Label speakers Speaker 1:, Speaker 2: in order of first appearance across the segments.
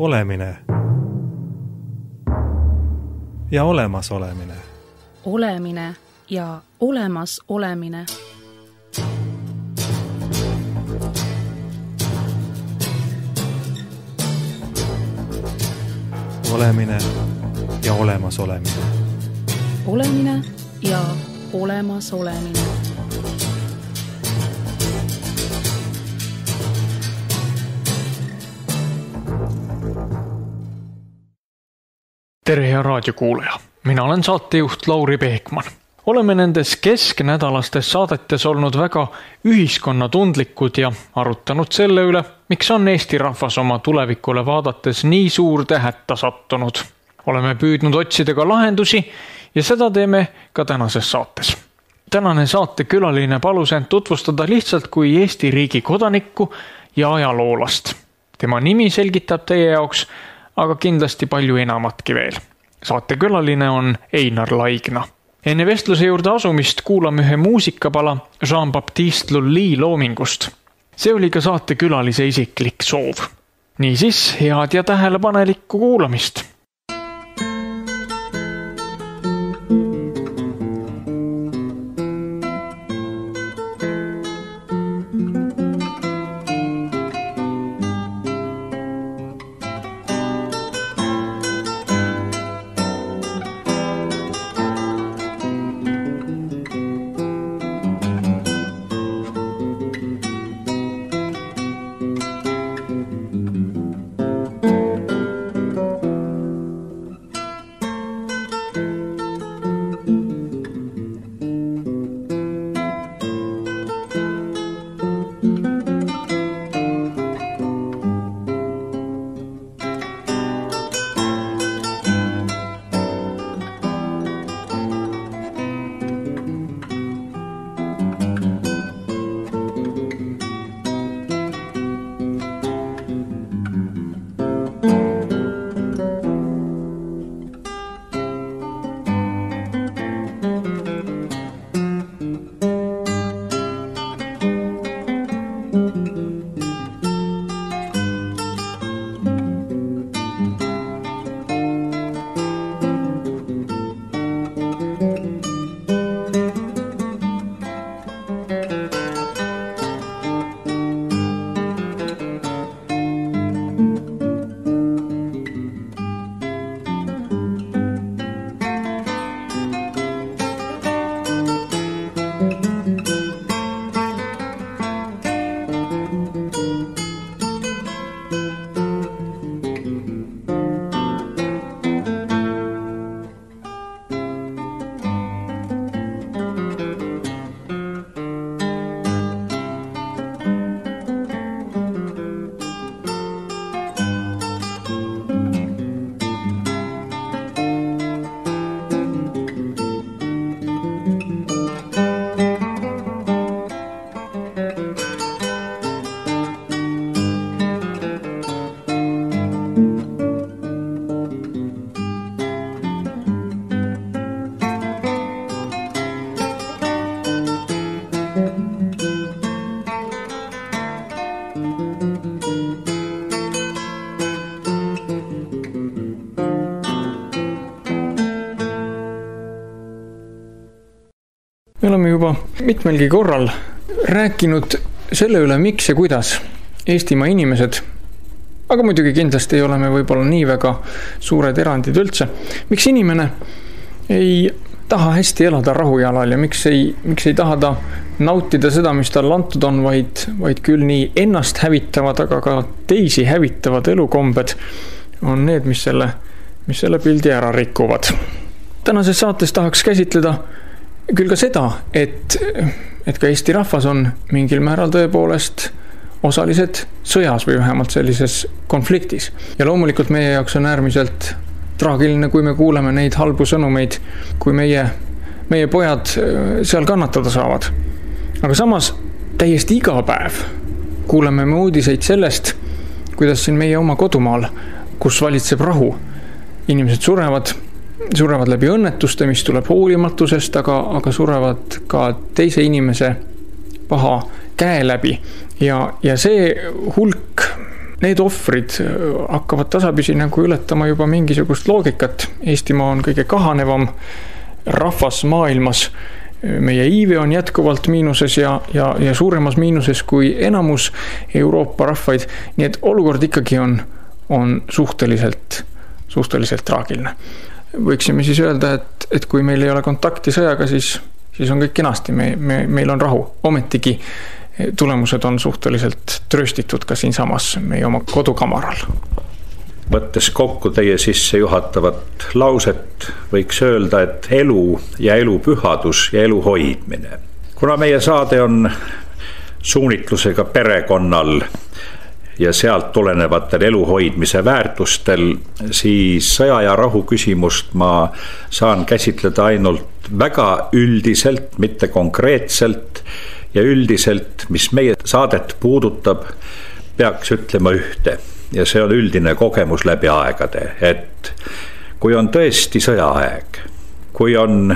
Speaker 1: Olemine ja olemas olemine.
Speaker 2: Olemine ja olemas olemine.
Speaker 1: Olemine ja olemas olemine.
Speaker 2: Olemine ja olemas olemine.
Speaker 3: Tere hea raadiokuulaja, mina olen saatejuht Lauri Peekman. Oleme nendes kesknädalastes saadetes olnud väga ühiskonnatundlikud ja arutanud selle üle, miks on Eesti rahvas oma tulevikule vaadates nii suurde hätta sattunud. Oleme püüdnud otsida ka lahendusi ja seda teeme ka tänases saates. Tänane saate külaline palus end tutvustada lihtsalt kui Eesti riigi kodanikku ja ajaloolast. Tema nimi selgitab teie jaoks aga kindlasti palju enamatki veel. Saate külaline on Einar Laigna. Enne vestluse juurde asumist kuulame ühe muusikapala Jean-Baptiste Lully loomingust. See oli ka saate külalise isiklik soov. Niisiis, head ja tähelepanelikku kuulamist. Me oleme juba mitmelgi korral rääkinud selle üle, miks ja kuidas Eestimaa inimesed, aga muidugi kindlasti ei ole me võib-olla nii väga suured erandid üldse, miks inimene ei taha hästi elada rahujalal ja miks ei taha ta nautida seda, mis tal antud on, vaid küll nii ennast hävitavad, aga ka teisi hävitavad elukombed on need, mis selle pildi ära rikuvad. Tänases saates tahaks käsitleda küll ka seda, et ka Eesti rahvas on mingil määral tõepoolest osalised sõjas või vähemalt sellises konfliktis. Ja loomulikult meie jaoks on äärmiselt traagiline, kui me kuuleme neid halbu sõnumeid, kui meie pojad seal kannatada saavad. Aga samas täiesti iga päev kuuleme me uudiseid sellest, kuidas siin meie oma kodumaal, kus valitseb rahu, inimesed surevad läbi õnnetuste, mis tuleb hoolimatusest, aga surevad ka teise inimese paha käe läbi. Ja see hulk need ohvrid hakkavad tasapisi nagu ületama juba mingisugust loogikat. Eestimaa on kõige kahanevam rahvas maailmas. Meie iive on jätkuvalt miinuses ja suuremas miinuses kui enamus Euroopa rahvaid. Nii et olukord ikkagi on suhteliselt traagiline. Võiksime siis öelda, et kui meil ei ole kontakti sõjaga, siis on kõik kenasti. Meil on rahu. Ometigi tulemused on suhteliselt trööstitud ka siin samas meie oma kodukamaral.
Speaker 4: Võttes kokku teie sisse juhatavat lauset, võiks öelda, et elu ja elu pühadus ja elu hoidmine. Kuna meie saade on suunitlusega perekonnal ja sealt tulenevatel elu hoidmise väärtustel, siis sõja ja rahu küsimust ma saan käsitleda ainult väga üldiselt, mitte konkreetselt ja üldiselt, mis meie saadet puudutab, peaks ütlema ühte. Ja see on üldine kogemus läbi aegade, et kui on tõesti sõjaaeg, kui on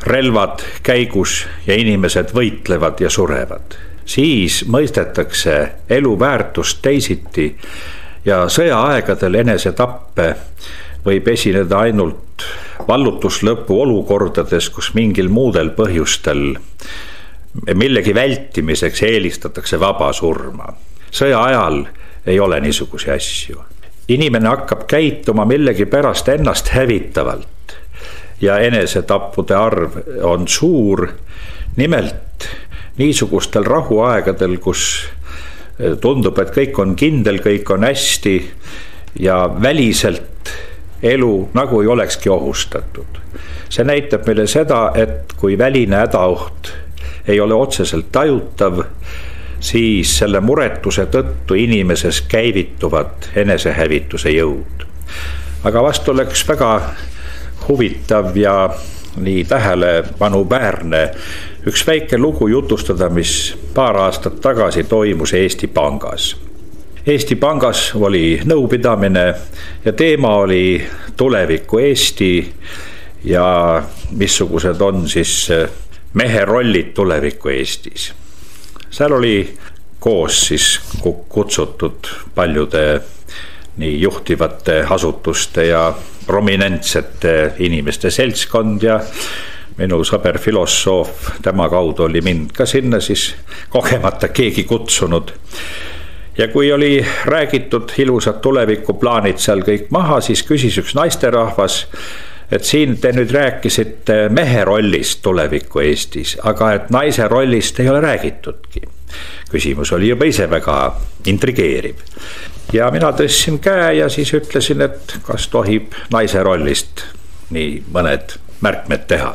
Speaker 4: relvad käigus ja inimesed võitlevad ja surevad, siis mõistetakse elu väärtust teisiti ja sõjaaegadel enesetappe võib esineda ainult vallutuslõpu olukordades, kus mingil muudel põhjustel millegi vältimiseks eelistatakse vaba surma. Sõja ajal ei ole niisuguse asju. Inimene hakkab käituma millegi pärast ennast hävitavalt ja enesetappude arv on suur. Nimelt niisugustel rahuaegadel, kus tundub, et kõik on kindel, kõik on hästi ja väliselt elu nagu ei olekski ohustatud. See näitab meile seda, et kui väline hädaoht ei ole otseselt tajutav, siis selle muretuse tõttu inimeses käivituvad enesehävituse jõud. Aga vast oleks väga huvitav ja nii tähelepanuväärne üks väike lugu jutustada, mis paar aastat tagasi toimus Eesti Pangas. Eesti Pangas oli nõupidamine ja teema oli tuleviku Eesti ja missugused on siis mehe rollid tuleviku Eestis. Seal oli koos siis kutsutud paljude nii juhtivate asutuste ja prominentsete inimeste seltskond ja minu sõber filosoof, tema kaudu oli mind ka sinna siis kogemata keegi kutsunud. Ja kui oli räägitud ilusad tulevikuplaanid seal kõik maha, siis küsis üks naisterahvas, et siin te nüüd rääkisite mehe rollist tuleviku Eestis, aga et naise rollist ei ole räägitudki. Küsimus oli juba ise väga intrigeeriv. Ja mina tõstsin käe ja siis ütlesin, et kas tohib naise rollist nii mõned märkmed teha.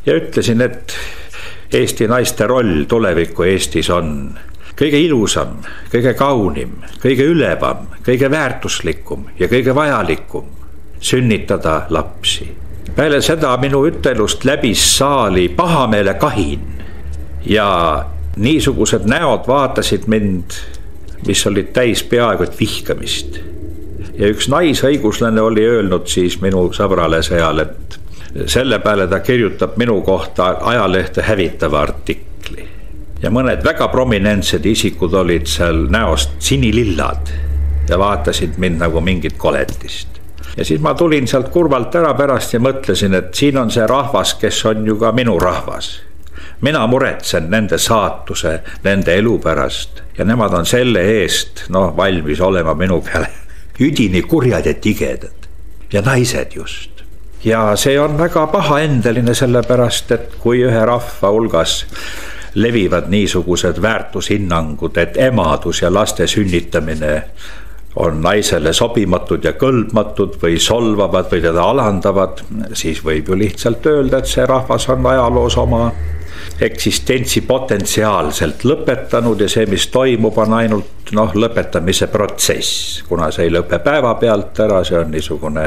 Speaker 4: Ja ütlesin, et Eesti naiste roll tuleviku Eestis on kõige ilusam, kõige kaunim, kõige ülevam, kõige väärtuslikum ja kõige vajalikum. Sünnitada lapsi. Peale seda minu ütelust läbis saali pahameele kahin ja niisugused näod vaatasid mind, mis olid täis peaaegu et vihkamist. Ja üks naisõiguslane oli öelnud siis minu sõbrale seal, et selle peale ta kirjutab minu kohta ajalehte hävitava artikli. Ja mõned väga prominentsed isikud olid seal näost sinilillad ja vaatasid mind nagu mingit koletist. Ja siis ma tulin sealt kurvalt ära pärast ja mõtlesin, et siin on see rahvas, kes on ju ka minu rahvas. Mina muretsen nende saatuse, nende elu pärast ja nemad on selle eest valmis olema minu peale üdini kurjad ja tigedad ja naised just. Ja see on väga pahaendeline sellepärast, et kui ühe rahva hulgas levivad niisugused väärtushinnangud, et emadus ja laste sünnitamine on naisele sobimatud ja kõlbmatud või solvavad või teda alandavad, siis võib ju lihtsalt öelda, et see rahvas on ajaloos oma eksistentsi potentsiaalselt lõpetanud ja see, mis toimub, on ainult lõpetamise protsess. Kuna see ei lõpe päevapealt ära, see on niisugune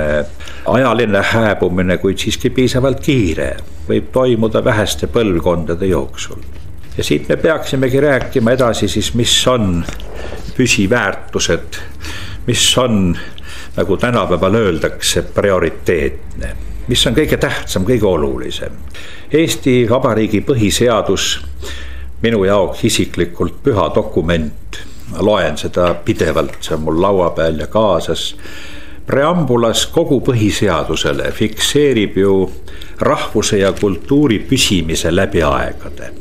Speaker 4: ajaline hääbumine, kuid siiski piisavalt kiire, võib toimuda väheste põlvkondade jooksul. Ja siit me peaksimegi rääkima edasi siis, mis on püsiväärtused, mis on, nagu tänapäeval öeldakse, prioriteetne, mis on kõige tähtsam, kõige olulisem. Eesti Vabariigi põhiseadus, minu jaoks isiklikult püha dokument, loen seda pidevalt, see on mul laua peal ja kaasas. Preambulas kogu põhiseadusele fikseerib ju rahvuse ja kultuuri püsimise läbi aegade.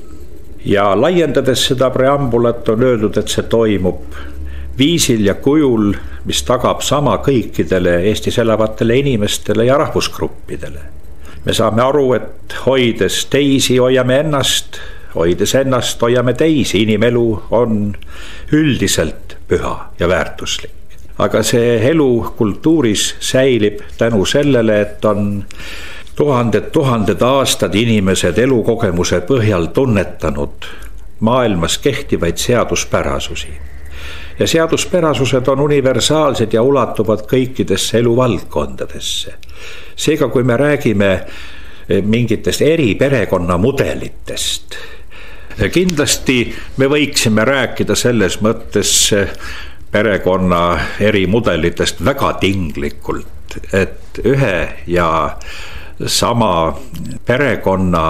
Speaker 4: Ja laiendades seda preambulat on öeldud, et see toimub viisil ja kujul, mis tagab sama kõikidele Eestis elavatele inimestele ja rahvusgruppidele. Me saame aru, et hoides teisi hoiame ennast, hoides ennast hoiame teisi, inimelu on üldiselt püha ja väärtuslik. Aga see elu kultuuris säilib tänu sellele, et on tuhanded aastad inimesed elukogemuse põhjal tunnetanud maailmas kehtivaid seaduspärasusi. Ja seaduspärasused on universaalsed ja ulatuvad kõikidesse eluvaldkondadesse. Seega, kui me räägime mingitest eri perekonnamudelitest, kindlasti me võiksime rääkida selles mõttes perekonna eri mudelitest väga tinglikult, et ühe ja sama perekonna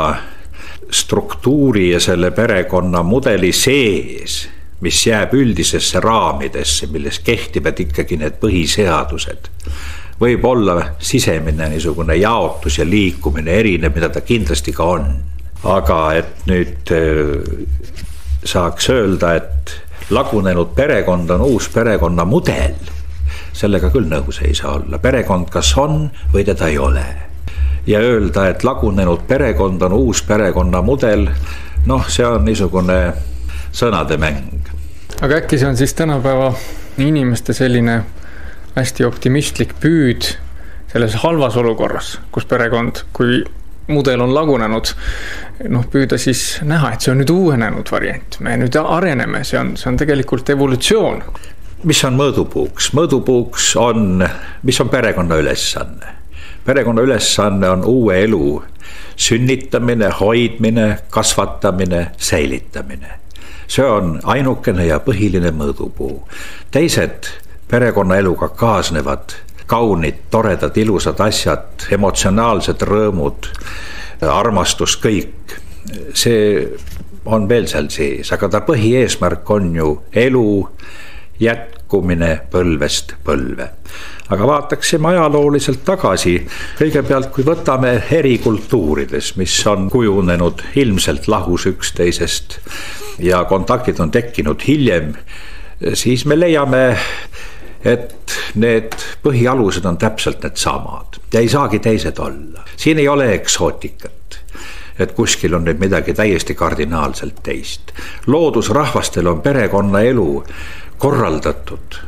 Speaker 4: struktuuri ja selle perekonna mudeli sees, mis jääb üldisesse raamidesse, milles kehtivad ikkagi need põhiseadused, võib olla sisemine niisugune jaotus ja liikumine erinev, mida ta kindlasti ka on. Aga et nüüd saaks öelda, et lagunenud perekond on uus perekonna mudel, sellega küll nõus ei saa olla. Perekond kas on või teda ei ole. Ja öelda, et lagunenud perekond on uus perekonna mudel, see on niisugune sõnade mäng.
Speaker 3: Aga äkki see on siis tänapäeva inimeste selline hästi optimistlik püüd selles halvas olukorras, kus perekond, kui mudel on lagunenud, püüda siis näha, et see on nüüd uuenenud variant. Me nüüd areneme, see on tegelikult evolutsioon.
Speaker 4: Mis on mõõdupuuks? Mõõdupuuks on, mis on perekonna ülesanne? Perekonna ülesanne on uue elu sünnitamine, hoidmine, kasvatamine, säilitamine. See on ainukene ja põhiline mõõdupuu. Teised perekonna eluga kaasnevad kaunid, toredad, ilusad asjad, emotsionaalsed rõõmud, armastus, kõik. See on veel seal sees, aga ta põhieesmärk on ju elu jätkumine põlvest põlve. Aga vaataksime ajalooliselt tagasi. Kõigepealt, kui võtame eri kultuurides, mis on kujunenud ilmselt lahus üksteisest ja kontaktid on tekkinud hiljem, siis me leiame, et need põhialused on täpselt need samad ja ei saagi teised olla. Siin ei ole eksootikat, et kuskil on nüüd midagi täiesti kardinaalselt teist. Loodusrahvastel on perekonna elu korraldatud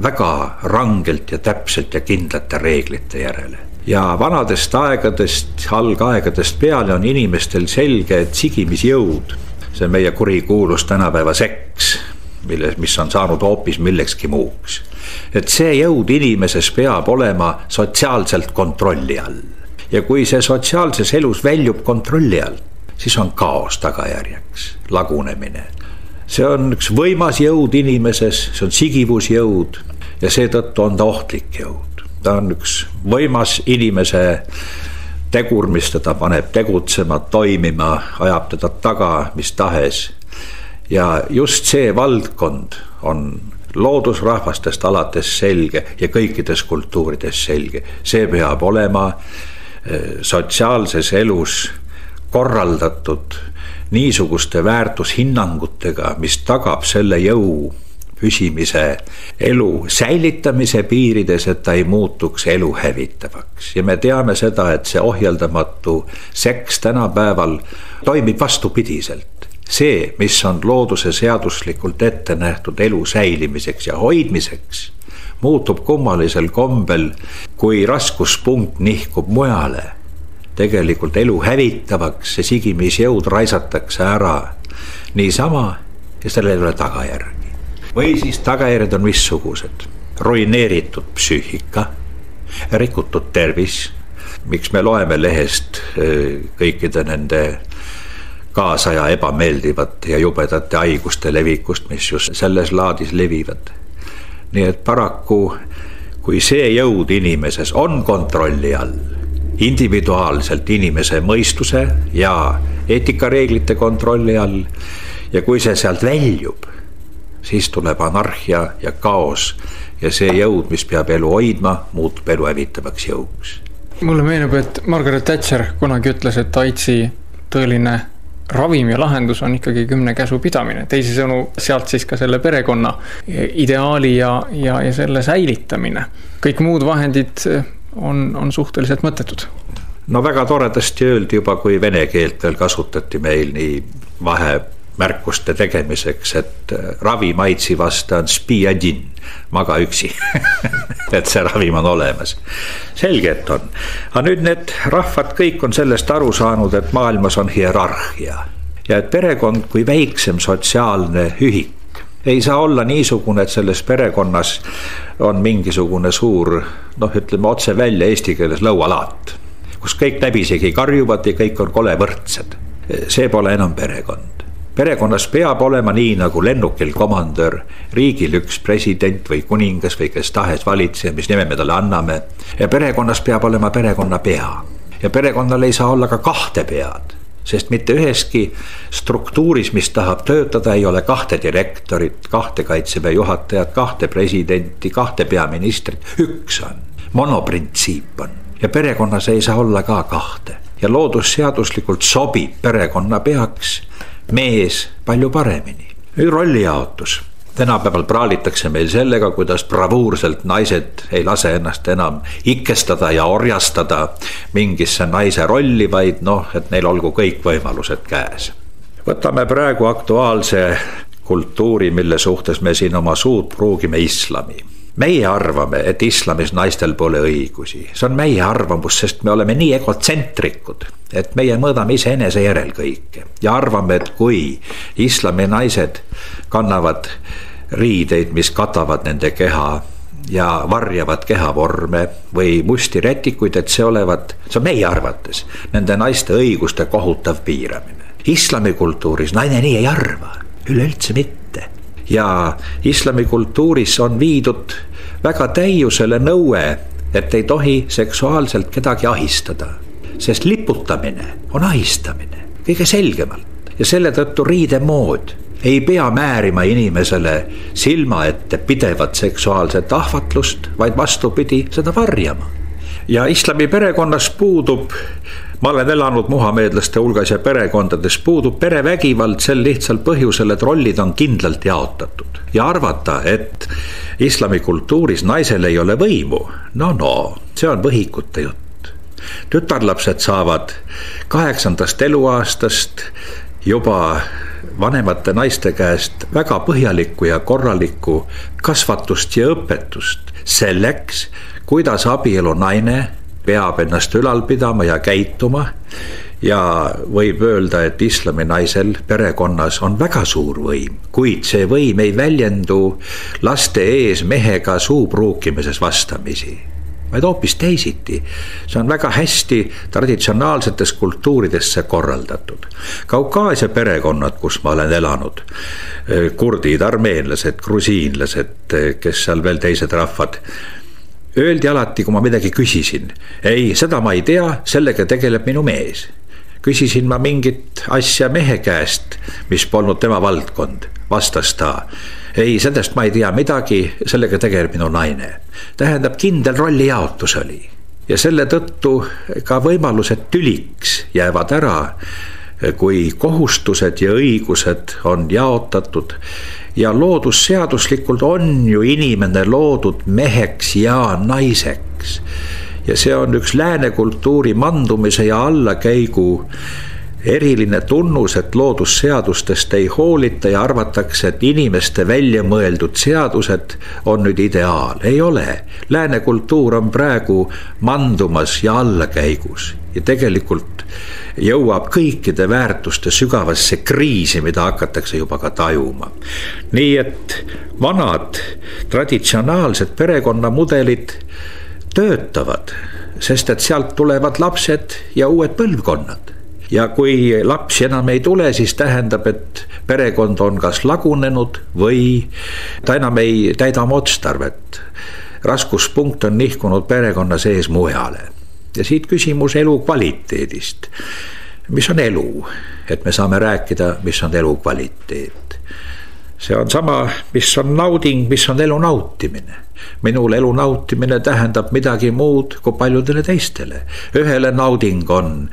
Speaker 4: väga rangelt ja täpselt ja kindlate reeglite järele. Ja vanadest aegadest, algaegadest peale on inimestel selge, et sigimisjõud, see on meie kurikuulus tänapäeva seks, mis on saanud hoopis millekski muuks. Et see jõud inimeses peab olema sotsiaalselt kontrolli all. Ja kui see sotsiaalses elus väljub kontrolli all, siis on kaos tagajärjeks, lagunemine. See on üks võimas jõud inimeses, see on sigivusjõud ja seetõttu on ta ohtlik jõud. Ta on üks võimas inimese tegur, mis teda paneb tegutsema, toimima, ajab teda taga, mis tahes. Ja just see valdkond on loodusrahvastest alates selge ja kõikides kultuurides selge. See peab olema sotsiaalses elus korraldatud niisuguste väärtushinnangutega, mis tagab selle jõu püsimise elu säilitamise piirides, et ta ei muutuks elu hävitavaks. Ja me teame seda, et see ohjeldamatu seks tänapäeval toimib vastupidiselt. See, mis on looduse seaduslikult ette nähtud elu säilimiseks ja hoidmiseks, muutub kummalisel kombel, kui raskuspunkt nihkub mujale. Tegelikult elu hävitavaks, see sigimisjõud raisatakse ära niisama ja sellel ei ole tagajärgi. Või siis tagajärjed on missugused? Ruineeritud psüühika, rikutud tervis. Miks me loeme lehest kõikide nende kaasaja ebameeldivate ja jubedate haiguste levikust, mis just selles laadis levivad. Nii et paraku, kui see jõud inimeses on kontrolli all, individuaalselt inimese mõistuse ja eetikareeglite kontrolli all, ja kui see sealt väljub, siis tuleb anarhia ja kaos ja see jõud, mis peab elu hoidma, muutub elu hävitavaks jõuks.
Speaker 3: Mulle meenub, et Margaret Thatcher kunagi ütles, et AIDSi tõeline ravim ja lahendus on ikkagi 10 käsu pidamine. Teisisõnu, sealt siis ka selle perekonna ideaali ja selle säilitamine. Kõik muud vahendid on suhteliselt mõttetud.
Speaker 4: No väga toredasti öeldi juba, kui vene keelt veel kasutati meil nii vahemärkuste tegemiseks, et ravim AIDSi vasta on spiadin, maga üksi. Et see ravim on olemas. Selge, et on. Aga nüüd need rahvad kõik on sellest aru saanud, et maailmas on hierarhia ja et perekond kui väiksem sotsiaalne ühik ei saa olla niisugune, et selles perekonnas on mingisugune suur, ütleme otse välja eesti keeles lõualaat, kus kõik läbisegi karjuvad ja kõik on kole võrdsed. See pole enam perekond. Perekonnas peab olema nii nagu lennukil komandör, riigil üks president või kuningas või kes tahes valitseja, mis nime me talle anname. Ja perekonnas peab olema perekonna pea. Ja perekonnal ei saa olla ka 2 pead, sest mitte üheski struktuuris, mis tahab töötada, ei ole 2 direktorit, 2 kaitseväe juhatajat, 2 presidenti, 2 peaministrit. Üks on. Monoprintsiip on. Ja perekonnas ei saa olla ka 2. Ja loodusseaduslikult sobib perekonna peaks mees palju paremini. Rollijaotus. Tänapäeval praalitakse meil sellega, kuidas bravuurselt naised ei lase ennast enam ikkestada ja orjastada mingisse naise rolli, vaid et neil olgu kõik võimalused käes. Võtame praegu aktuaalse kultuuri, mille suhtes me siin oma suud pruugime islami. Meie arvame, et islamis naistel pole õigusi. See on meie arvamus, sest me oleme nii egotsentrikud, et meie mõõdame ise enese järel kõike. Ja arvame, et kui islami naised kannavad riideid, mis katavad nende keha ja varjavad kehavorme või musti rätikuid, et see on meie arvates nende naiste õiguste kohutav piiramine. Islami kultuuris naine nii ei arva, üleüldse mitte. Ja islami kultuuris on viidud väga täiusele nõue, et ei tohi seksuaalselt kedagi ahistada, sest liputamine on ahistamine kõige selgemalt. Ja selle tõttu riidemood ei pea määrima inimesele silma ette pidevat seksuaalset ahvatlust, vaid vastupidi seda varjama. Ja islami perekonnas puudub, ma olen elanud muhameedlaste hulgas ja perekondades puudub perevägivald sel lihtsal põhjusel, et rollid on kindlalt jaotatud. Ja arvata, et islami kultuuris naisel ei ole võimu, see on võhikute jutt. Tütarlapsed saavad 8. eluaastast juba vanemate naiste käest väga põhjalikku ja korralikku kasvatust ja õpetust selleks, kuidas abielu naine peab ennast ülal pidama ja käituma. Ja võib öelda, et islami naisel perekonnas on väga suur võim, kuid see võim ei väljendu laste ees mehega suupruukimises vastamisi, vaid hoopis teisiti. See on väga hästi traditsionaalsetes kultuuridesse korraldatud. Kaukaasia perekonnad, kus ma olen elanud, kurdid, armeenlased, grusiinlased, kes seal veel teised rahvad, öeldi alati, kui ma midagi küsisin, ei, seda ma ei tea, sellega tegeleb minu mees. Küsisin ma mingit asja mehe käest, mis polnud tema valdkond, vastas ta. Ei, sellest ma ei tea midagi, sellega tegeleb minu naine. Tähendab, kindel rolli jaotus oli. Ja selle tõttu ka võimalused tüliks jäävad ära, kui kohustused ja õigused on jaotatud. Ja loodusseaduslikult on ju inimene loodud meheks ja naiseks. Ja see on üks lääne kultuuri mandumise ja allakäigu eriline tunnus, et loodusseadustest ei hoolita ja arvatakse, et inimeste välja mõeldud seadused on nüüd ideaal. Ei ole. Lääne kultuur on praegu mandumas ja allakäigus ja tegelikult jõuab kõikide väärtuste sügavasse kriisi, mida hakatakse juba ka tajuma. Nii et vanad traditsionaalsed perekonnamudelid töötavad, sest et sealt tulevad lapsed ja uued põlvkonnad. Ja kui lapsi enam ei tule, siis tähendab, et perekond on kas lagunenud või ta enam ei täida oma otstarvet. Raskuspunkt on nihkunud perekonna sees mujale. Ja siit küsimus elu kvaliteedist. Mis on elu? Et me saame rääkida, mis on elu kvaliteet. See on sama, mis on nauding, mis on elu nautimine. Minul elu nautimine tähendab midagi muud kui paljudele teistele. Ühele nauding on,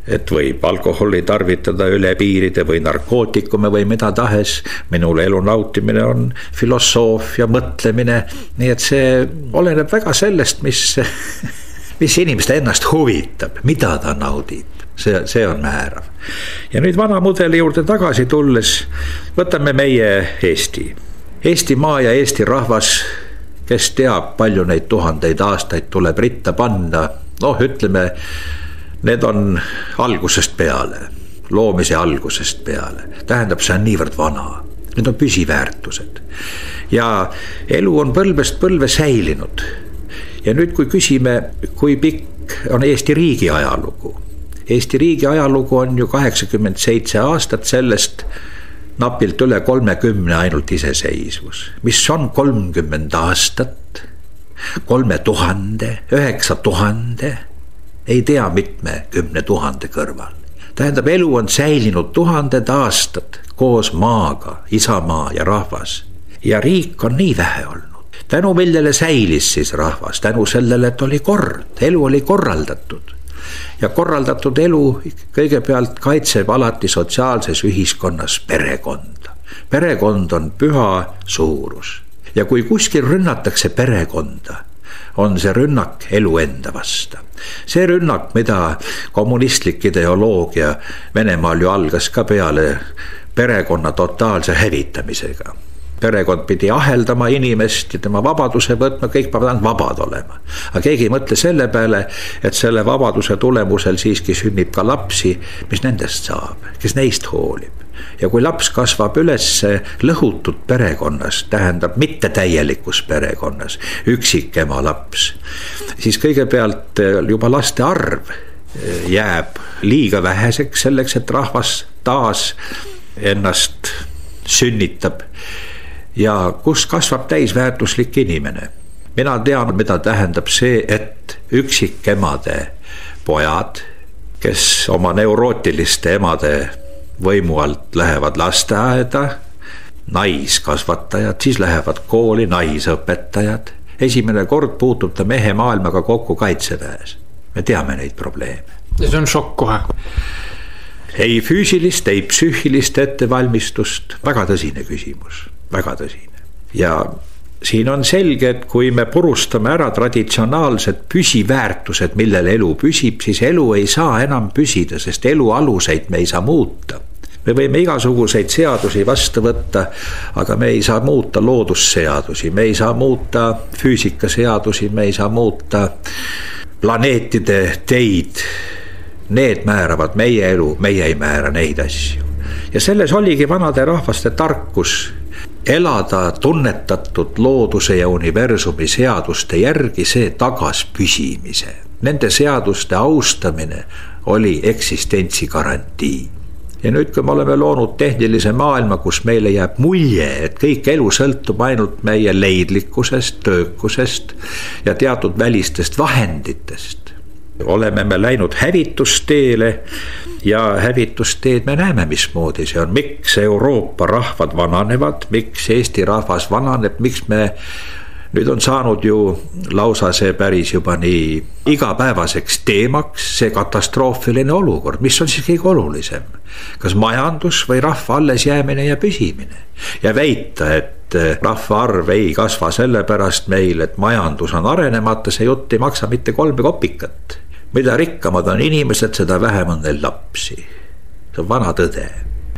Speaker 4: et võib alkoholi tarvitada üle piiride või narkootikume või mida tahes. Minul elu nautimine on filosoofia, mõtlemine. Nii et see oleneb väga sellest, mis inimeste ennast huvitab, mida ta naudib. See on määrav. Ja nüüd vana mudeli juurde tagasi tulles võtame meie Eesti. Eesti maa ja Eesti rahvas, kes teab, palju neid tuhandeid aastaid tuleb ritta panna. Ütleme, need on algusest peale, loomise algusest peale. Tähendab, see on niivõrd vana. Need on püsiväärtused. Ja elu on põlvest põlve säilinud. Ja nüüd, kui küsime, kui pikk on Eesti riigi ajalugu. Eesti riigi ajalugu on ju 87 aastat, sellest napilt üle 30 ainult iseseisvus. Mis on 30 aastat, 3000, 9000, ei tea mitme 10 000 kõrval. Tähendab, elu on säilinud 1000 aastat koos maaga, isamaa ja rahvas. Ja riik on nii vähe olnud. Tänu millele säilis siis rahvas, tänu sellele, et oli kord, elu oli korraldatud. Ja korraldatud elu kõigepealt kaitseb alati sotsiaalses ühiskonnas perekonda. Perekond on püha suurus. Ja kui kuskil rünnatakse perekonda, on see rünnak elu enda vasta. See rünnak, mida kommunistlik ideoloogia Venemaal ju algas ka peale perekonna totaalse hävitamisega. Perekond pidi aheldama inimest ja tema vabaduse võtma, kõik peavad vabad olema. Aga keegi ei mõtle selle peale, et selle vabaduse tulemusel siiski sünnib ka lapsi, mis nendest saab, kes neist hoolib. Ja kui laps kasvab üles lõhutud perekonnas, tähendab mitte täielikus perekonnas, üksikema laps, siis kõigepealt juba laste arv jääb liiga väheseks selleks, et rahvas taas ennast sünnitab. Ja kus kasvab täisväärtuslik inimene. Mina tean, mida tähendab see, et üksikemade pojad, kes oma neurootiliste emade võimu alt lähevad lasteaeda, naiskasvatajad, siis lähevad kooli naisõpetajad. Esimene kord puutub ta mehe maailmaga kokku kaitseväes. Me teame neid probleeme.
Speaker 3: Ja see on šokk kohe.
Speaker 4: Ei füüsilist, ei psüühilist ettevalmistust. Väga tõsine küsimus. Väga tõsine. Ja siin on selge, et kui me purustame ära traditsionaalsed püsiväärtused, millel elu püsib, siis elu ei saa enam püsida, sest elu aluseid me ei saa muuta. Me võime igasuguseid seadusi vastu võtta, aga me ei saa muuta loodusseadusi, me ei saa muuta füüsikaseadusi, me ei saa muuta planeetide teid. Need määravad meie elu, meie ei määra neid asju. Ja selles oligi vanade rahvaste tarkus elada tunnetatud looduse ja universumi seaduste järgi, see tagas püsimise. Nende seaduste austamine oli eksistentsi garantii. Ja nüüd, kui me oleme loonud tehnilise maailma, kus meile jääb mulje, et kõik elu sõltub ainult meie leidlikkusest, töökusest ja teatud välistest vahenditest, oleme me läinud hävitusteele ja hävitusteed me näeme, mismoodi see on. Miks Euroopa rahvad vananevad, miks Eesti rahvas vananeb, miks me nüüd on saanud ju lausa see päris juba nii igapäevaseks teemaks, see katastroofiline olukord, mis on siis kõige olulisem. Kas majandus või rahva alles jäämine ja püsimine. Ja väita, et rahva arv ei kasva sellepärast meil, et majandus on arenemata, see jutt ei maksa mitte 3 kopikat. Mida rikkamad on inimesed, seda vähem on neil lapsi. See on vana tõde.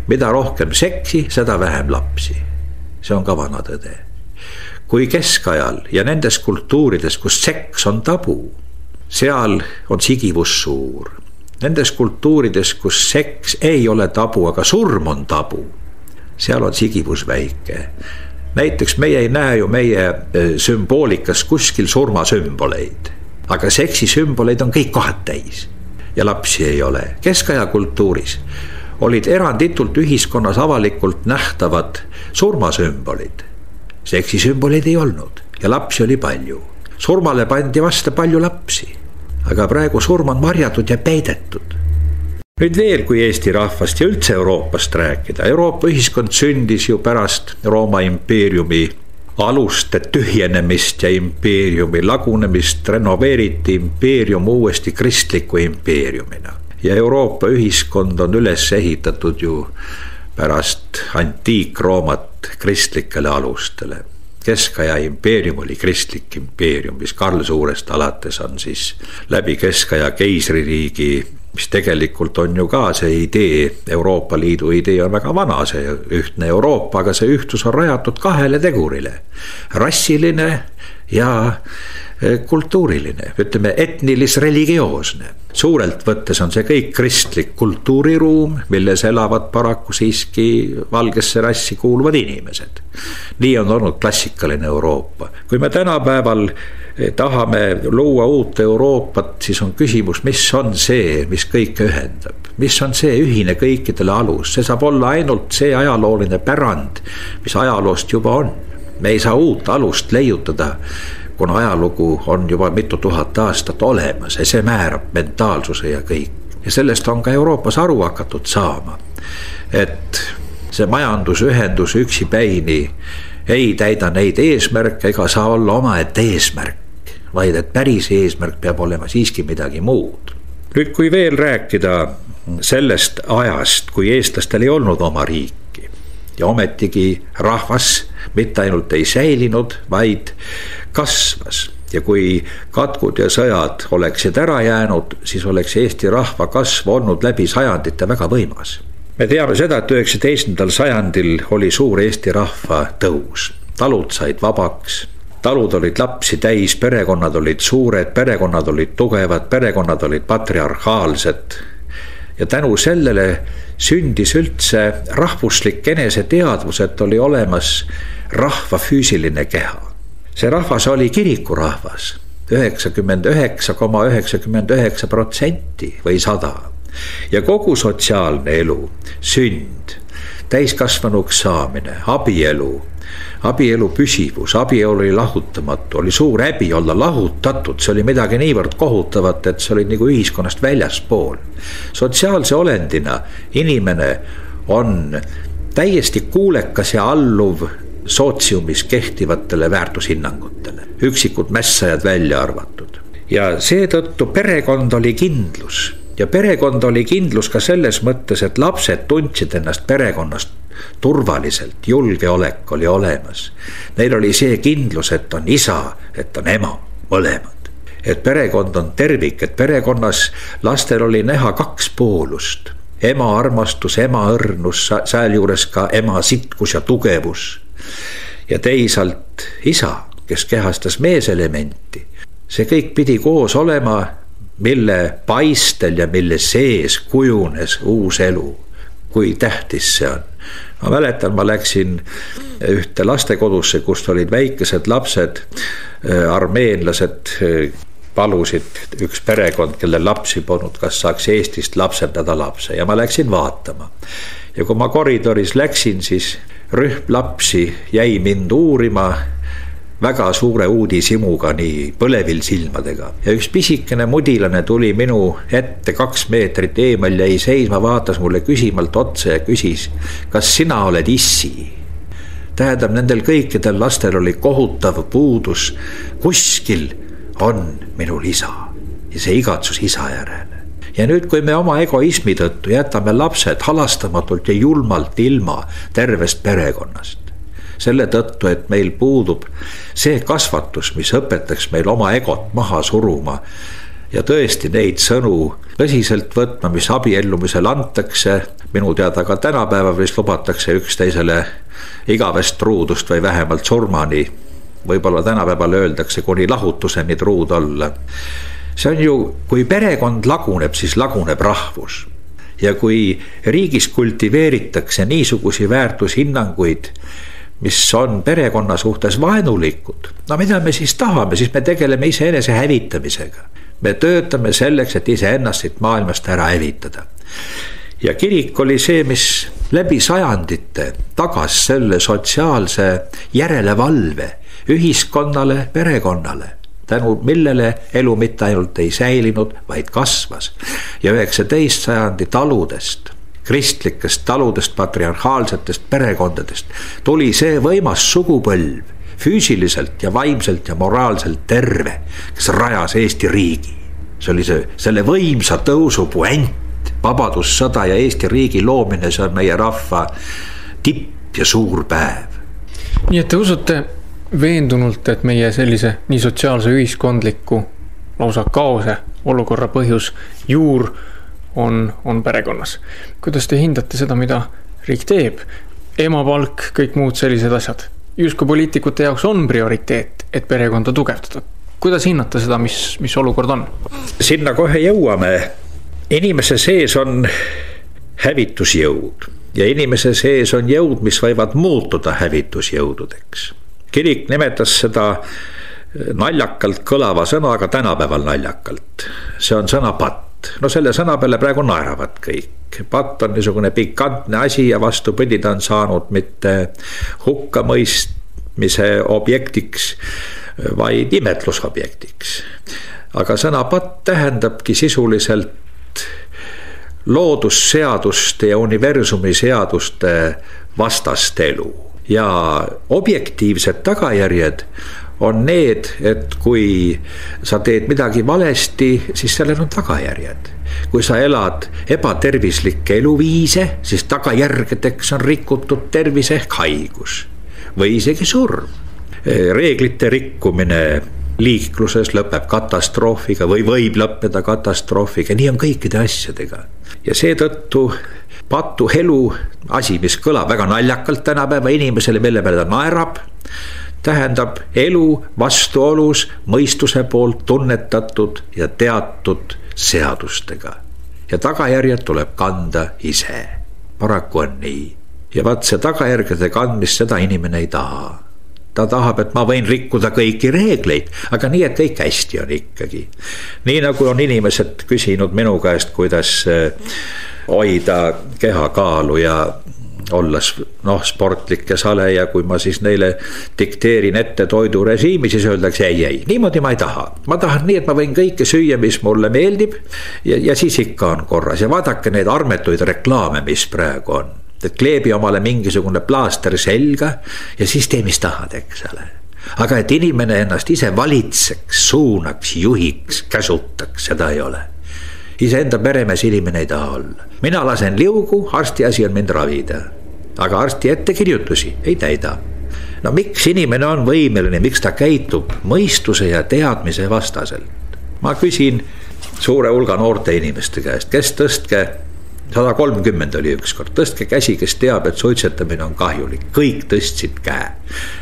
Speaker 4: Mida rohkem seksi, seda vähem lapsi. See on ka vana tõde. Kui keskajal ja nendes kultuurides, kus seks on tabu, seal on sigivus suur. Nendes kultuurides, kus seks ei ole tabu, aga surm on tabu, seal on sigivus väike. Näiteks meie ei näe ju meie sümboolikas kuskil surmasümboleid. Aga seksisümboleid on kõik kohad täis ja lapsi ei ole. Keskaja kultuuris olid eranditult ühiskonnas avalikult nähtavad surmasümbolid. Seksisümboleid ei olnud ja lapsi oli palju. Surmale pandi vasta palju lapsi, aga praegu surm on varjatud ja peidetud. Nüüd veel, kui Eesti rahvast ja üldse Euroopast rääkida. Euroopa ühiskond sündis ju pärast Rooma impeeriumi aluste tühjenemist ja impeeriumi lagunemist, renoveeriti impeerium uuesti kristliku impeeriumina. Ja Euroopa ühiskond on üles ehitatud ju pärast antiikroomat kristlikele alustele. Keskaja impeerium oli kristlik impeerium, mis Karl Suurest alates on siis läbi Keskaja keisririigi, mis tegelikult on ju ka see idee, Euroopa Liidu idee on väga vana, see ühtne Euroopa, aga see ühtsus on rajatud 2 tegurile. Rassiline ja kultuuriline, ütleme etnilis-religioosne. Suurelt võttes on see kõik kristlik kultuuriruum, milles elavad paraku siiski valgesse rassi kuuluvad inimesed. Nii on olnud klassikaline Euroopa. Kui me tänapäeval tahame luua uut Euroopat, siis on küsimus, mis on see, mis kõike ühendab. Mis on see ühine kõikidele alus? See saab olla ainult see ajalooline pärand, mis ajaloost juba on. Me ei saa uut alust leiutada, kuna ajalugu on juba mitu tuhat aastat olemas ja see määrab mentaalsuse ja kõik. Ja sellest on ka Euroopas aru hakatud saama, et see majandusühendus üksipäini ei täida neid eesmärke ega saa olla omaette eesmärk, vaid et päris eesmärk peab olema siiski midagi muud. Nüüd kui veel rääkida sellest ajast, kui eestlastel ei olnud oma riiki ja ometigi rahvas mitte ainult ei säilinud, vaid kasvas. Ja kui katkud ja sõjad oleksid ära jäänud, siis oleks Eesti rahva kasv olnud läbi sajandite väga võimas. Me teame seda, et 19. sajandil oli suur Eesti rahva tõus. Talud said vabaks, talud olid lapsi täis, perekonnad olid suured, perekonnad olid tugevad, perekonnad olid patriarhaalsed. Ja tänu sellele sündis üldse rahvuslik eneseteadvus, et oli olemas rahva füüsiline keha. See rahvas oli kirikurahvas, 99,99% või 100. Ja kogu sotsiaalne elu, sünd, täiskasvanuks saamine, abielu püsivus, abielu oli lahutamatu, oli suur häbi olla lahutatud, see oli midagi niivõrd kohutavat, et see oli nagu ühiskonnast väljaspool. Sotsiaalse olendina inimene on täiesti kuulekas ja alluv sootsiumis kehtivatele väärtushinnangutele, üksikud mässajad välja arvatud. Ja seetõttu perekond oli kindlus. Ja perekond oli kindlus ka selles mõttes, et lapsed tundsid ennast perekonnast turvaliselt, julgeolek oli olemas. Neil oli see kindlus, et on isa, et on ema, mõlemad. Et perekond on tervik, et perekonnas lastel oli näha 2 poolust. Ema armastus, ema õrnus, sealjuures ka ema sitkus ja tugevus. Ja teisalt isa, kes kehastas meeselementi. See kõik pidi koos olema, mille paistel ja mille sees kujunes uus elu. Kui tähtis see on. Ma mäletan, ma läksin ühte lastekodusse, kust olid väikesed lapsed, armeenlased palusid üks perekond, kelle lapsi polnud, kas saaks Eestist lapsendada lapse. Ja ma läksin vaatama. Ja kui ma koridoris läksin, siis rühm lapsi jäi mind uurima väga suure uudishimuga, nii põlevil silmadega. Ja üks pisikene mudilane tuli minu ette 2 meetrit eemal, jäi seisma, vaatas mulle küsimalt otsa ja küsis, kas sina oled issi? Tähendab, nendel kõikidel lastel oli kohutav puudus. Kuskil on minul isa ja see igatsus isa järele. Ja nüüd, kui me oma egoismi tõttu jätame lapsed halastamatult ja julmalt ilma tervest perekonnast, selle tõttu, et meil puudub see kasvatus, mis õpetaks meil oma egot maha suruma ja tõesti neid sõnu tõsiselt võtma, mis abiellumisel antakse. Minu teada ka tänapäeva vist lubatakse üksteisele igavest truudust või vähemalt surmani. Võib-olla tänapäeval öeldakse kuni lahutuseni truud olla. See on ju, kui perekond laguneb, siis laguneb rahvus. Ja kui riigis kultiveeritakse niisugusi väärtushinnanguid, mis on perekonna suhtes vaenulikud. No mida me siis tahame? Siis me tegeleme iseenese hävitamisega. Me töötame selleks, et iseennast siit maailmast ära hävitada. Ja kirik oli see, mis läbi sajandite tagas selle sotsiaalse järelevalve ühiskonnale, perekonnale. tänu millele elu mitte ainult ei säilinud, vaid kasvas. Ja 19. sajandi taludest, kristlikest taludest, patriarhaalsetest perekondadest tuli see võimas sugupõlv, füüsiliselt ja vaimselt ja moraalselt terve, kes rajas Eesti riigi. See oli selle võimsa tõusu puent, vabadussõda ja Eesti riigi loomine, see on meie rahva tipp ja suur päev.
Speaker 3: Nii et te usute veendunult, et meie sellise nii sotsiaalse ühiskondliku lausa kaose olukorra põhjus juur on perekonnas. Kuidas te hindate seda, mida riik teeb? Emapalk, kõik muud sellised asjad. Justkui poliitikute jaoks on prioriteet, et perekonda tugevdada. Kuidas hinnata seda, mis olukord on?
Speaker 4: Sinna kohe jõuame. Inimese sees on hävitusjõud ja inimese sees on jõud, mis võivad muutuda hävitusjõududeks. Kirik nimetas seda naljakalt kõlava sõnaga tänapäeval naljakalt. See on sõna patt. No selle sõna peale praegu naeravad kõik. Patt on niisugune pikantne asi ja vastupidi ta on saanud mitte hukkamõistmise objektiks, vaid imetlusobjektiks. Aga sõna patt tähendabki sisuliselt loodusseaduste ja universumi seaduste vastast elu. Ja objektiivsed tagajärjed on need, et kui sa teed midagi valesti, siis sellel on tagajärjed. Kui sa elad ebatervislikke eluviise, siis tagajärgedeks on rikutud tervis ehk haigus või isegi surm. Reeglite rikkumine liikluses lõpeb katastroofiga või võib lõppeda katastroofiga, nii on kõikide asjadega. Ja seetõttu patu elu, asi, mis kõlab väga naljakalt tänapäeva inimesele, mille peale ta naerab, tähendab elu vastuolus mõistuse poolt tunnetatud ja teatud seadustega. Ja tagajärjed tuleb kanda ise. Paraku on nii. Ja vaat see tagajärgede kandmist, seda inimene ei taha. Ta tahab, et ma võin rikkuda kõiki reegleid, aga nii, et kõik hästi on ikkagi. Nii nagu on inimesed küsinud minu käest, kuidas hoida kehakaalu ja olla sportlik ja sale ja kui ma siis neile dikteerin ette toidurežiimi, siis öeldakse ei, niimoodi ma ei taha. Ma tahan nii, et ma võin kõike süüa, mis mulle meeldib ja siis ikka on korras. Ja vaadake need armetuid reklaame, mis praegu on. Et kleebi omale mingisugune plaaster selga ja siis tee, mis tahad, eks ole. Aga et inimene ennast ise valitseks, suunaks, juhiks, käsutaks, seda ei ole. Ise enda peremees inimene ei taha olla. Mina lasen liugu, arsti asi on mind ravida. Aga arsti ettekirjutusi ei täida. No miks inimene on võimeline, miks ta käitub mõistuse ja teadmise vastaselt? Ma küsin suure hulga noorte inimeste käest, kes tõstke 130 oli ükskord, tõstke käsi, kes teab, et suitsetamine on kahjulik. Kõik tõstsid käe.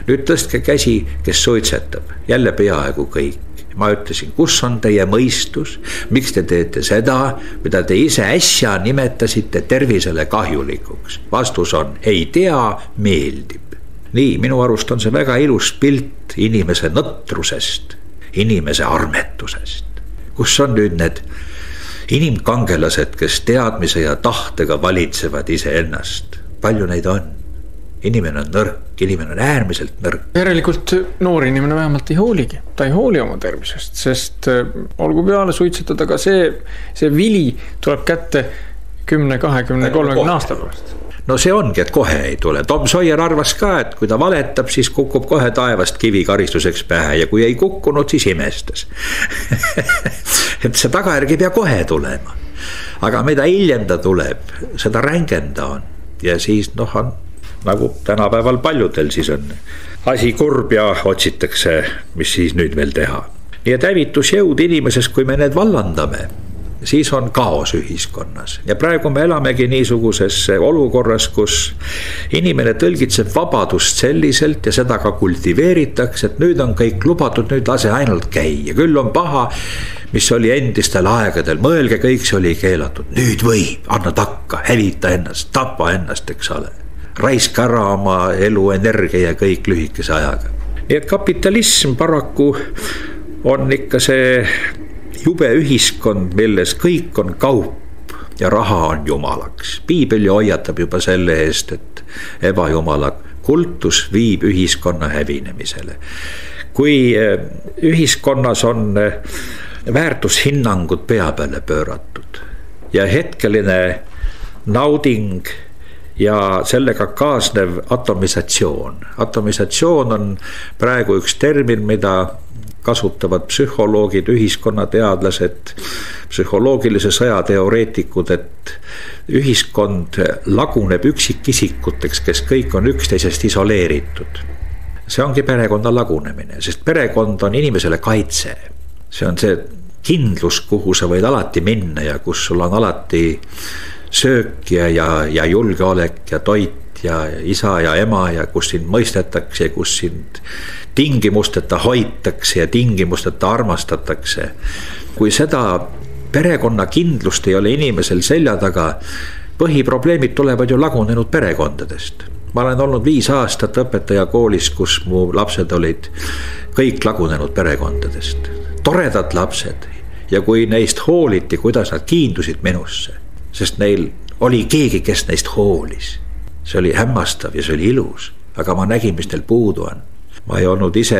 Speaker 4: Nüüd tõstke käsi, kes suitsetab. Jälle peaaegu kõik. Ma ütlesin, kus on teie mõistus, miks te teete seda, mida te ise äsja nimetasite tervisele kahjulikuks. Vastus on, ei tea, meeldib. Nii, minu arust on see väga ilus pilt inimese nõtrusest, inimese armetusest. Kus on nüüd need inimkangelased, kes teadmise ja tahtega valitsevad iseennast? Palju neid on? Inimene on nõrk, inimene on äärmiselt nõrk.
Speaker 3: Järelikult noor inimene vähemalt ei hooligi. Ta ei hooli oma tervisest, sest olgu peale suitsetada, aga see vili tuleb kätte 10, 20, 30 aasta pärast.
Speaker 4: No see ongi, et kohe ei tule. Tom Sawyer arvas ka, et kui ta valetab, siis kukub kohe taevast kivi karistuseks pähe ja kui ei kukkunud, siis imestas. Et see tagajärg ei pea kohe tulema. Aga mida hiljem ta tuleb, seda rängenda on. Ja siis on nagu tänapäeval paljudel siis on asi kurb ja otsitakse, mis siis nüüd veel teha. Nii et hävitusjõud inimeses, kui me need vallandame, siis on kaos ühiskonnas. Ja praegu me elamegi niisuguses olukorras, kus inimene tõlgitseb vabadust selliselt ja seda ka kultiveeritakse, et nüüd on kõik lubatud, nüüd lase ainult käia. Küll on paha, mis oli endistel aegadel, mõelge, kõik see oli keelatud. Nüüd võib, anna takka, hävita ennast, tapa ennast, eks ole. Raiska ära oma elu, energia ja kõik lühikese ajaga. Nii et kapitalism paraku on ikka see jube ühiskond, milles kõik on kaup ja raha on jumalaks. Piibel ju hoiatab juba selle eest, et ebajumala kultus viib ühiskonna hävinemisele. kui ühiskonnas on väärtushinnangud pea peale pööratud ja hetkeline nauding ja sellega kaasnev atomisatsioon. Atomisatsioon on praegu üks termin, mida kasutavad psühholoogid, ühiskonnateadlased, psühholoogilise sõja teoreetikud, et ühiskond laguneb üksikisikuteks, kes kõik on üksteisest isoleeritud. See ongi perekonna lagunemine, sest perekond on inimesele kaitse. See on see kindlus, kuhu sa võid alati minna ja kus sul on alati söök ja julgeolek ja toit ja isa ja ema ja kus sind mõistetakse ja kus sind tingimusteta hoitakse ja tingimusteta armastatakse. Kui seda perekonna kindlust ei ole inimesel selja taga, põhiprobleemid tulevad ju lagunenud perekondadest. Ma olen olnud 5 aastat õpetaja koolis, kus mu lapsed olid kõik lagunenud perekondadest. Toredad lapsed ja kui neist hooliti, kuidas nad kiindusid minusse, sest neil oli keegi, kes neist hoolis. See oli hämmastav ja see oli ilus, aga ma nägin, mis neil puudu on. Ma ei olnud ise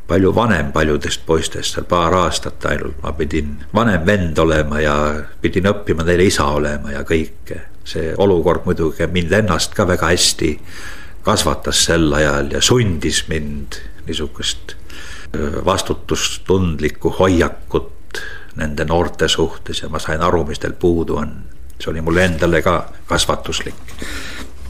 Speaker 4: palju vanem paljudest poistest, seal paar aastat ainult. Ma pidin vanem vend olema ja pidin õppima neile isa olema ja kõike. See olukord muidugi mind ennast ka väga hästi kasvatas sel ajal ja sundis mind niisugust vastutustundlikku hoiakut nende noorte suhtes ja ma sain aru, mis teil puudu on. See oli mulle endale ka kasvatuslik.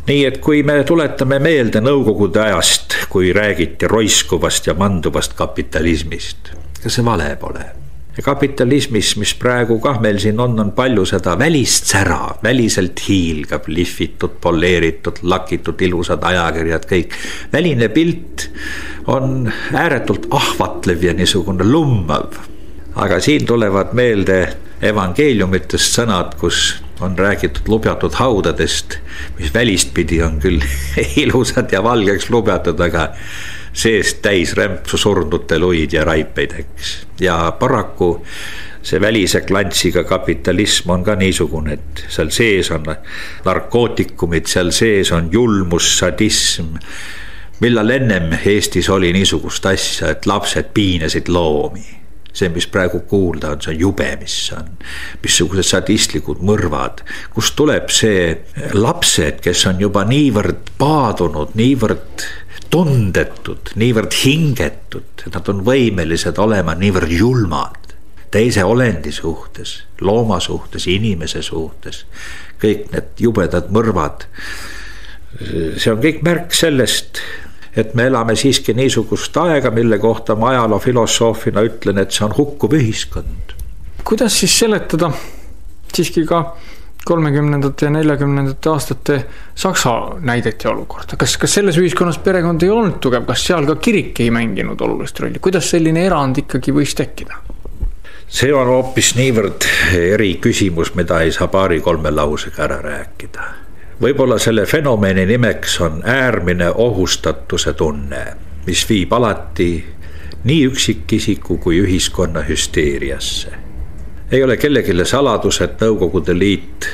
Speaker 4: Nii et kui me tuletame meelde Nõukogude ajast, kui räägiti roiskuvast ja manduvast kapitalismist, ega see vale pole. Ja kapitalismis, mis praegu kah meil siin on palju seda välist sära, väliselt hiilgab, lihvitud, polleeritud, lakitud, ilusad ajakirjad, kõik. Väline pilt on ääretult ahvatlev ja niisugune lummav. Aga siin tulevad meelde evangeeliumitest sõnad, kus on räägitud lubjatud haudadest, mis välistpidi on küll ilusad ja valgeks lubjatud, aga seest täis rämpsu surnute luid ja raipeid, eks. Ja paraku see välise klantsiga kapitalism on ka niisugune, et seal sees on narkootikumid, seal sees on julmus, sadism. Millal ennem Eestis oli niisugust asja, et lapsed piinasid loomi. See, mis praegu kuulda on, see on jube, mis on, missugused sadistlikud mõrvad, kus tuleb see lapsed, kes on juba niivõrd paadunud, niivõrd tundetud, niivõrd hingetud, et nad on võimelised olema niivõrd julmad teise olendi suhtes, looma suhtes, inimese suhtes, kõik need jubedad mõrvad. See on kõik märk sellest, et me elame siiski niisugust aega, mille kohta ma ajaloofilosoofina ütlen, et see on hukkuv ühiskond.
Speaker 3: Kuidas siis seletada siiski ka 30. ja 40. aastate Saksa näidet ja olukorda? Kas selles ühiskonnas perekond ei olnud tugev? Kas seal ka kirik ei mänginud olulist rolli? Kuidas selline erand ikkagi võis tekkida?
Speaker 4: See on hoopis niivõrd eri küsimus, mida ei saa 2-3 lausega ära rääkida. Võib-olla selle fenomeni nimeks on äärmine ohustatuse tunne, mis viib alati nii üksikisiku kui ühiskonna hüsteeriasse. Ei ole kellegile saladus, et Nõukogude Liit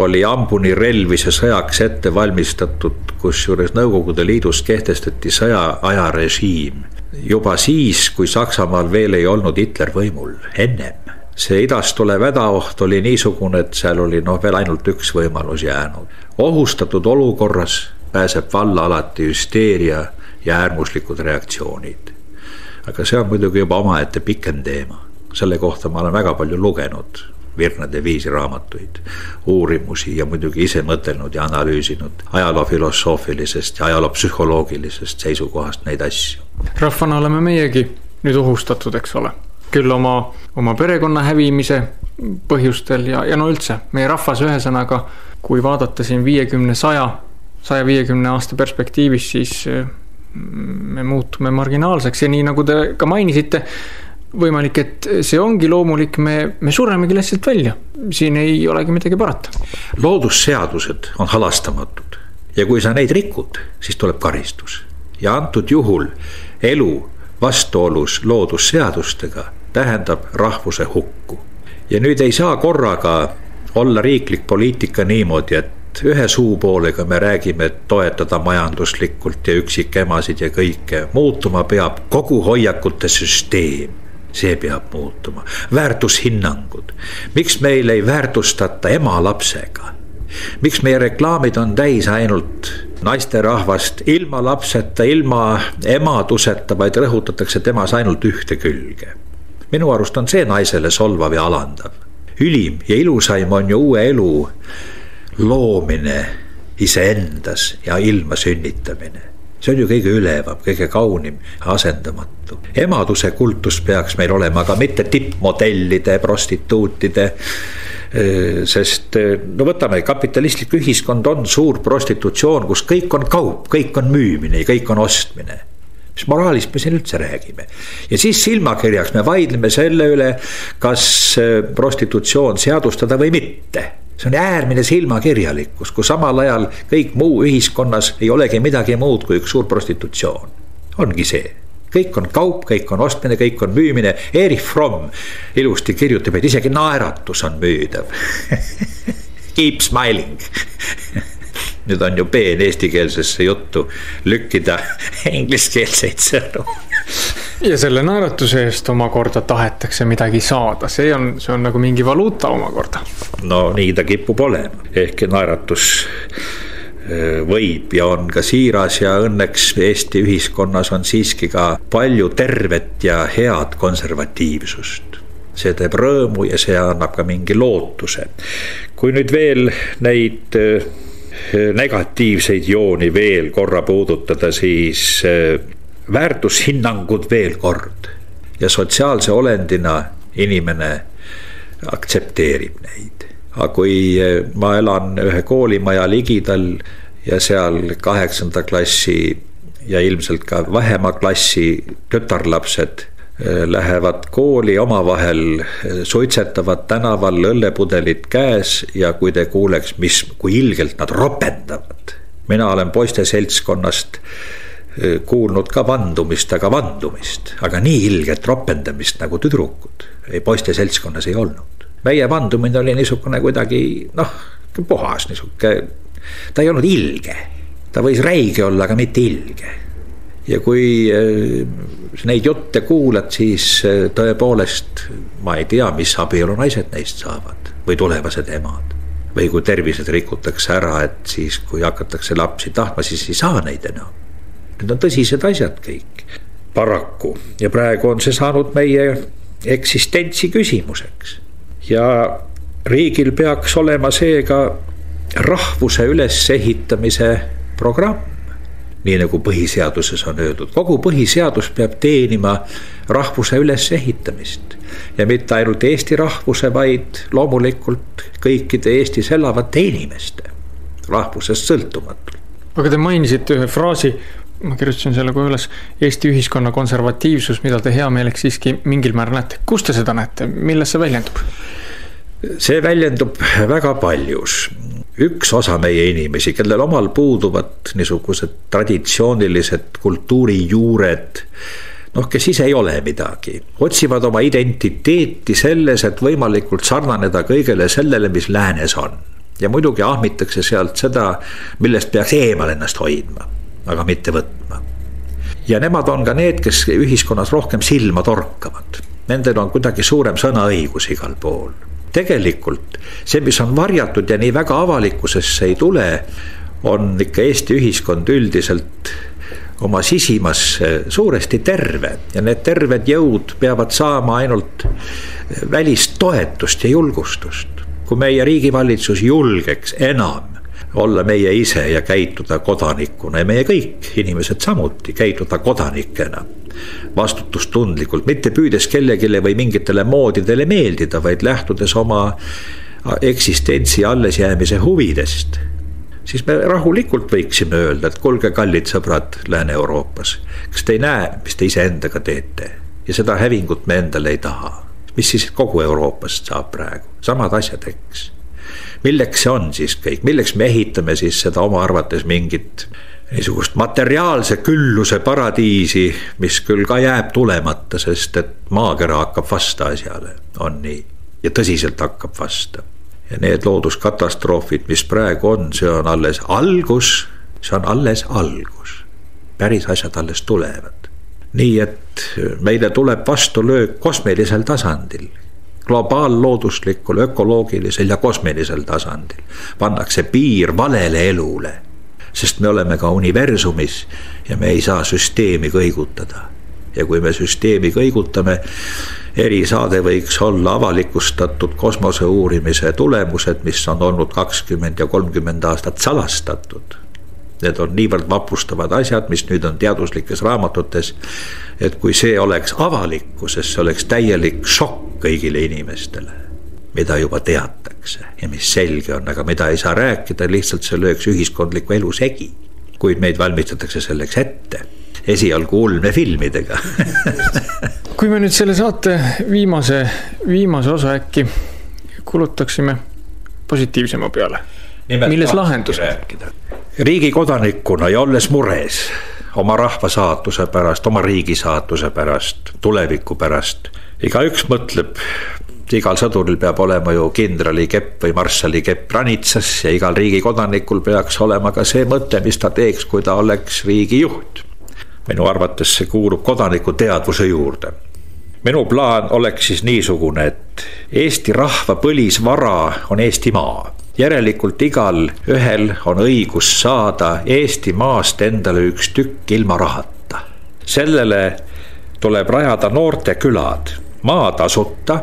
Speaker 4: oli ambuni relvise sõjaks ette valmistatud, kus juures Nõukogude Liidus kehtestati sõjaaja režiim. Juba siis, kui Saksamaal veel ei olnud Hitler võimul, ennem. See idast tulev hädaoht oli niisugune, et seal oli veel ainult üks võimalus jäänud. Ohustatud olukorras pääseb valla alati hüsteeria ja äärmuslikud reaktsioonid. Aga see on muidugi juba omaette pikem teema. Selle kohta ma olen väga palju lugenud Virnade viisi raamatuid, uurimusi ja muidugi ise mõtelnud ja analüüsinud ajaloofilosoofilisest ja ajaloopsühholoogilisest seisukohast neid asju.
Speaker 3: Rahvana oleme meiegi nüüd ohustatud, eks ole. Küll oma perekonna hävimise põhjustel ja no üldse meie rahvas ühesõnaga, kui vaadata siin 150 aasta perspektiivis, siis me muutume marginaalseks ja nii nagu te ka mainisite, võimalik, et see ongi loomulik, me suremegi lihtsalt välja. Siin ei olegi midagi parata.
Speaker 4: Loodusseadused on halastamatud ja kui sa neid rikud, siis tuleb karistus. Ja antud juhul elu vastuolus loodusseadustega tähendab rahvuse hukku. Ja nüüd ei saa korraga olla riiklik poliitika niimoodi, et ühe suupoolega me räägime, et toetada majanduslikult ja üksikemasid ja kõike. Muutuma peab kogu hoiakute süsteem. See peab muutuma. Väärtushinnangud. Miks meil ei väärtustata ema lapsega? Miks meie reklaamid on täis ainult naisterahvast ilma lapseta, ilma emaduseta, vaid rõhutatakse temas ainult ühte külge? Minu arust on see naisele solvav ja alandav. Ülim ja ilusaim on ju uue elu loomine iseendas ja ilma sünnitamine. See on ju kõige ülevam, kõige kaunim, asendamatu. Emaduse kultus peaks meil olema, aga mitte tippmodellide, prostituutide, sest no võtame, kapitalistlik ühiskond on suur prostitutsioon, kus kõik on kaup, kõik on müümine ja kõik on ostmine. Mis moraalist me siin üldse räägime? Ja siis silmakirjaks me vaidleme selle üle, kas prostitutsioon seadustada või mitte. See on äärmine silmakirjalikkus, kui samal ajal kõik muu ühiskonnas ei olegi midagi muud kui üks suur prostitutsioon. Ongi see. Kõik on kaup, kõik on ostmine, kõik on müümine. Erich Fromm ilusti kirjutab, et isegi naeratus on müüdav. Keep smiling. Nüüd on ju peen eestikeelsesse juttu lükkida ingliskeelseid sõnu.
Speaker 3: Ja selle naeratuse eest omakorda tahetakse midagi saada. See on nagu mingi valuuta omakorda.
Speaker 4: No nii ta kipub olema. Ehk naeratus võib ja on ka siiras ja õnneks Eesti ühiskonnas on siiski ka palju tervet ja head konservatiivsust. See teeb rõõmu ja see annab ka mingi lootuse. Kui nüüd veel neid negatiivseid jooni veel korra puudutada, siis väärtushinnangud veel kord ja sotsiaalse olendina inimene aktsepteerib neid. Aga kui ma elan ühe koolimaja ligidal ja seal 8. klassi ja ilmselt ka vähema klassi tütarlapsed lähevad kooli omavahel, suitsetavad tänaval õllepudelit käes ja kui te kuuleks, kui ilgelt nad ropendavad. Mina olen poiste seltskonnast kuulnud ka vandumist, aga nii ilget ropendamist nagu tüdrukud poiste seltskonnas ei olnud. Meie vandumine oli niisugune kuidagi, puhas niisugune, ta ei olnud ilge, ta võis räige olla, aga mitte ilge. Ja kui neid jutte kuulad, siis tõepoolest ma ei tea, mis abielu naised neist saavad või tulevased emad. Või kui tervised rikutakse ära, et siis kui hakatakse lapsi tahtma, siis ei saa neid enam. Need on tõsised asjad kõik. Paraku. Ja praegu on see saanud meie eksistentsi küsimuseks. Ja riigil peaks olema seega rahvuse ülesehitamise programm. Nii nagu põhiseaduses on öeldud. Kogu põhiseadus peab teenima rahvuse ülesehitamist. Ja mitte ainult Eesti rahvuse, vaid loomulikult kõikide Eestis elavate inimeste rahvusest sõltumatult.
Speaker 3: Aga te mainisite ühe fraasi, ma kirjutasin selle kohe üles, Eesti ühiskonna konservatiivsus, mida te hea meeleks siiski mingil määral näete. Kus te seda näete? Milles see väljendub?
Speaker 4: See väljendub väga paljus. Üks osa meie inimesi, kellel omal puuduvad niisugused traditsioonilised kultuurijuured, kes ise ei ole midagi, otsivad oma identiteeti selles, et võimalikult sarnaneda kõigele sellele, mis läänes on. Ja muidugi ahmitakse sealt seda, millest peaks eemal ennast hoidma, aga mitte võtma. Ja nemad on ka need, kes ühiskonnas rohkem silma torkavad. Nendel on kuidagi suurem sõnaõigus igal pool. Tegelikult see, mis on varjatud ja nii väga avalikkusesse ei tule, on ikka Eesti ühiskond üldiselt oma sisimas suuresti terve. Ja need terved jõud peavad saama ainult välist toetust ja julgustust. Kui meie riigivalitsus julgeks enam olla meie ise ja käituda kodanikuna ja meie kõik inimesed samuti käituda kodanikena vastutustundlikult, mitte püüdes kellegile või mingitele moodidele meeldida, vaid lähtudes oma eksistentsi allesjäämise huvidest, siis me rahulikult võiksime öelda, et kuulge kallid sõbrad Lääne-Euroopas, kas te ei näe, mis te ise endaga teete ja seda hävingut me endale ei taha. Mis siis kogu Euroopast saab praegu? Samad asjad, eks. Milleks see on siis kõik? Milleks me ehitame siis seda oma arvates mingit niisugust materiaalse külluse paradiisi, mis küll ka jääb tulemata, sest et maakera hakkab vasta asjale, on nii. Ja tõsiselt hakkab vasta. Ja need looduskatastroofid, mis praegu on, see on alles algus. Päris asjad alles tulevad. Nii, et meile tuleb vastulöök kosmilisel tasandil. Globaallooduslikul, ökoloogilisel ja kosmilisel tasandil. Pannakse piir valele elule. Sest me oleme ka universumis ja me ei saa süsteemi kõigutada. Ja kui me süsteemi kõigutame, erisaade võiks olla avalikustatud kosmose uurimise tulemused, mis on olnud 20 ja 30 aastat salastatud. Need on niivõrd vapustavad asjad, mis nüüd on teaduslikes raamatutes, et kui see oleks avalikkuses, see oleks täielik šokk kõigile inimestele, mida juba teatakse ja mis selge on, aga mida ei saa rääkida, lihtsalt see lööks ühiskondliku elu segi, kuid meid valmistatakse selleks ette. Esialgu ulmefilmidega.
Speaker 3: Kui me nüüd selle saate viimase osa äkki kulutaksime positiivsema peale. Milles lahendus?
Speaker 4: Riigi kodanikuna ja olles mures oma rahva saatuse pärast, oma riigi saatuse pärast, tuleviku pärast. Igaüks mõtleb, igal sõduril peab olema ju kindrali kepp või marssali kepp ranitsas ja igal riigi kodanikul peaks olema ka see mõte, mis ta teeks, kui ta oleks riigi juht. Minu arvates see kuulub kodaniku teadvuse juurde. Minu plaan oleks siis niisugune, et Eesti rahva põlisvara on Eesti maa. Järelikult igal ühel on õigus saada Eesti maast endale üks tükk ilma rahata. Sellele tuleb rajada noorte külad, maa tasuta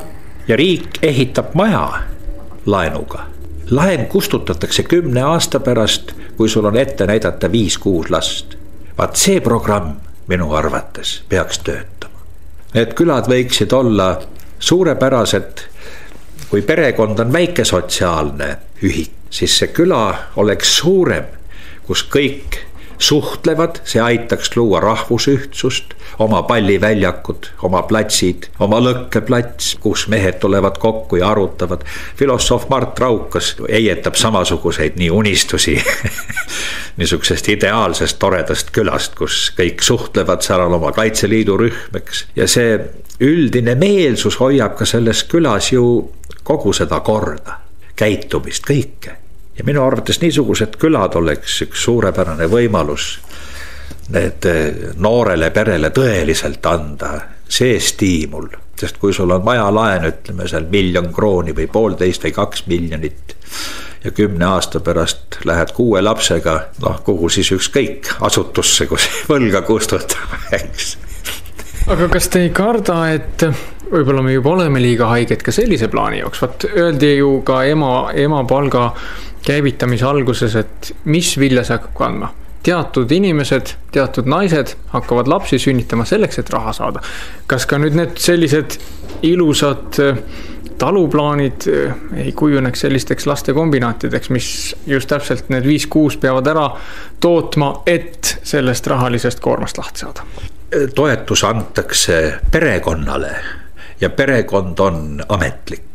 Speaker 4: ja riik ehitab maja laenuga. Laen kustutatakse 10 aasta pärast, kui sul on ette näidata 5-6 last. Vaat see programm minu arvates peaks töötama. Need külad võiksid olla suurepärased. Kui perekond on väike sotsiaalne ühik, siis see küla oleks suurem, kus kõik suhtlevad, see aitaks luua rahvusühtsust, oma palliväljakud, oma platsid, oma lõkkeplats, kus mehed tulevad kokku ja arutavad. Filosoof Mart Raukas eietab samasuguseid nii unistusi niisugusest ideaalsest toredast külast, kus kõik suhtlevad, seal on oma Kaitseliidu rühm, eks. Ja see üldine meelsus hoiab ka selles külas ju kogu seda korda, käitumist, kõike. Ja minu arvates niisugused külad oleks üks suurepärane võimalus need noorele perele tõeliselt anda see stiimul. Sest kui sul on vaja laen, ütleme seal 1 000 000 krooni või 1,5 või 2 miljonit ja 10 aasta pärast lähed 6 lapsega, kuhu siis ükskõik asutusse, kus võlga kustutama, eks.
Speaker 3: Aga kas te ei karda, et võib-olla me juba oleme liiga haiged ka sellise plaani jooks? Vaat öeldi ju ka ema palga käivitamise alguses, et mis vilja see hakkab kandma. Teatud inimesed, teatud naised hakkavad lapsi sünnitama selleks, et raha saada. Kas ka nüüd need sellised ilusad taluplaanid ei kujuneks sellisteks lastekombinaatideks, mis just täpselt need 5-6 peavad ära tootma, et sellest rahalisest koormast lahti saada?
Speaker 4: Toetus antakse perekonnale ja perekond on ametlik.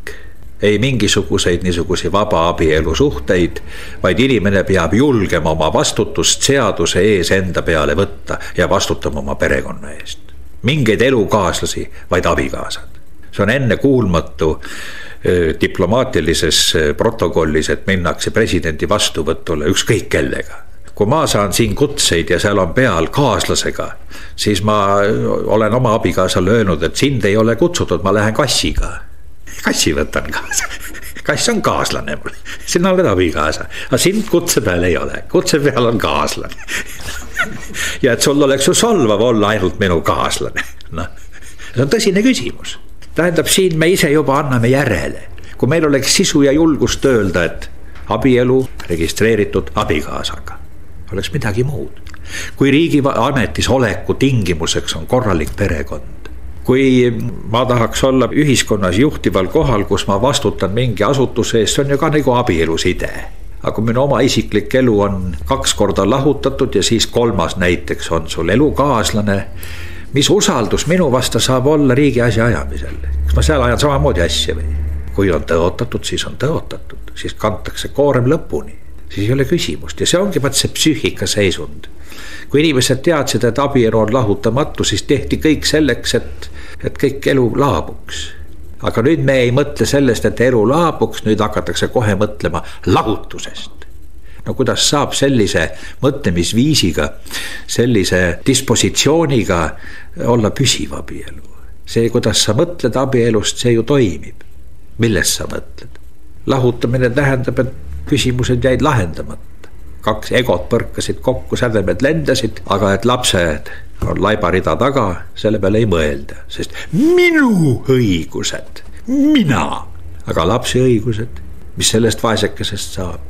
Speaker 4: Ei mingisuguseid niisugusi vaba abielu suhteid, vaid inimene peab julgema oma vastutust seaduse ees enda peale võtta ja vastutama oma perekonna eest. Mingeid elukaaslasi, vaid abikaasad. See on enne kuulmatu diplomaatilises protokollis, et minnakse presidendi vastuvõtule ükskõik kellega. Kui ma saan siin kutseid ja seal on peal kaaslasega, siis ma olen oma abikaasale öelnud, et sind ei ole kutsutud, ma lähen kassiga. Kassi võtan kaasa. Kass on kaaslane mul. Sina oled abikaasa. Aga sind kutse peal ei ole. Kutse peal on kaaslane. Ja et sul oleks ju solvav olla ainult minu kaaslane. See on tõsine küsimus. Tähendab, siin me ise juba anname järele. Kui meil oleks sisu ja julgust öelda, et abielu registreeritud abikaasaga, oleks midagi muud. Kui riigi ametis oleku tingimuseks on korralik perekond, kui ma tahaks olla ühiskonnas juhtival kohal, kus ma vastutan mingi asutuse eest, see on ju ka nagu abielus idee. Aga kui minu oma isiklik elu on 2 korda lahutatud ja siis 3. näiteks on sul elukaaslane, mis usaldus minu vasta saab olla riigi asja ajamisel? Kas ma seal ajan samamoodi asja või? Kui on tõotatud, siis on tõotatud, siis kantakse koorem lõpuni, siis ei ole küsimust ja see ongi vaat see psüühika seisund. Kui inimesed teadsid, et abielu on lahutamatu, siis tehti kõik selleks, et kõik elu laabuks. aga nüüd me ei mõtle sellest, et elu laabuks, nüüd hakatakse kohe mõtlema lahutusest. No kuidas saab sellise mõtlemisviisiga, sellise dispositsiooniga olla püsiv abielu? See, kuidas sa mõtled abielust, see ju toimib. Millest sa mõtled? Lahutamine tähendab, et küsimused jäid lahendamata. 2 egot põrkasid kokku, sädemed lendasid, aga et lapsed on laibarida taga, selle peale ei mõelda, sest minu õigused, mina, aga lapsi õigused, mis sellest vaesekesest saab,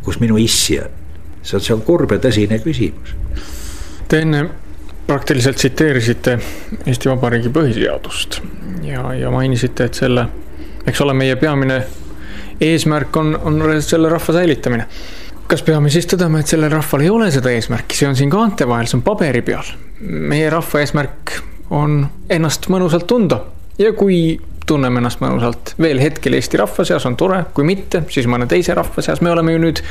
Speaker 4: kus minu issi on, see on kurb ja tõsine küsimus.
Speaker 3: Te enne praktiliselt tsiteerisite Eesti Vabariigi põhiseadust ja mainisite, et selle, eks ole, meie peamine eesmärk on selle rahva säilitamine. Kas peame siis tõdema, et sellel rahval ei ole seda eesmärki, see on siin kaante vahel, see on paberi peal. Meie rahva eesmärk on ennast mõnusalt tunda ja kui tunneme ennast mõnusalt veel hetkel Eesti rahva seas on tore, kui mitte, siis mõne teise rahva seas. Me oleme ju nüüd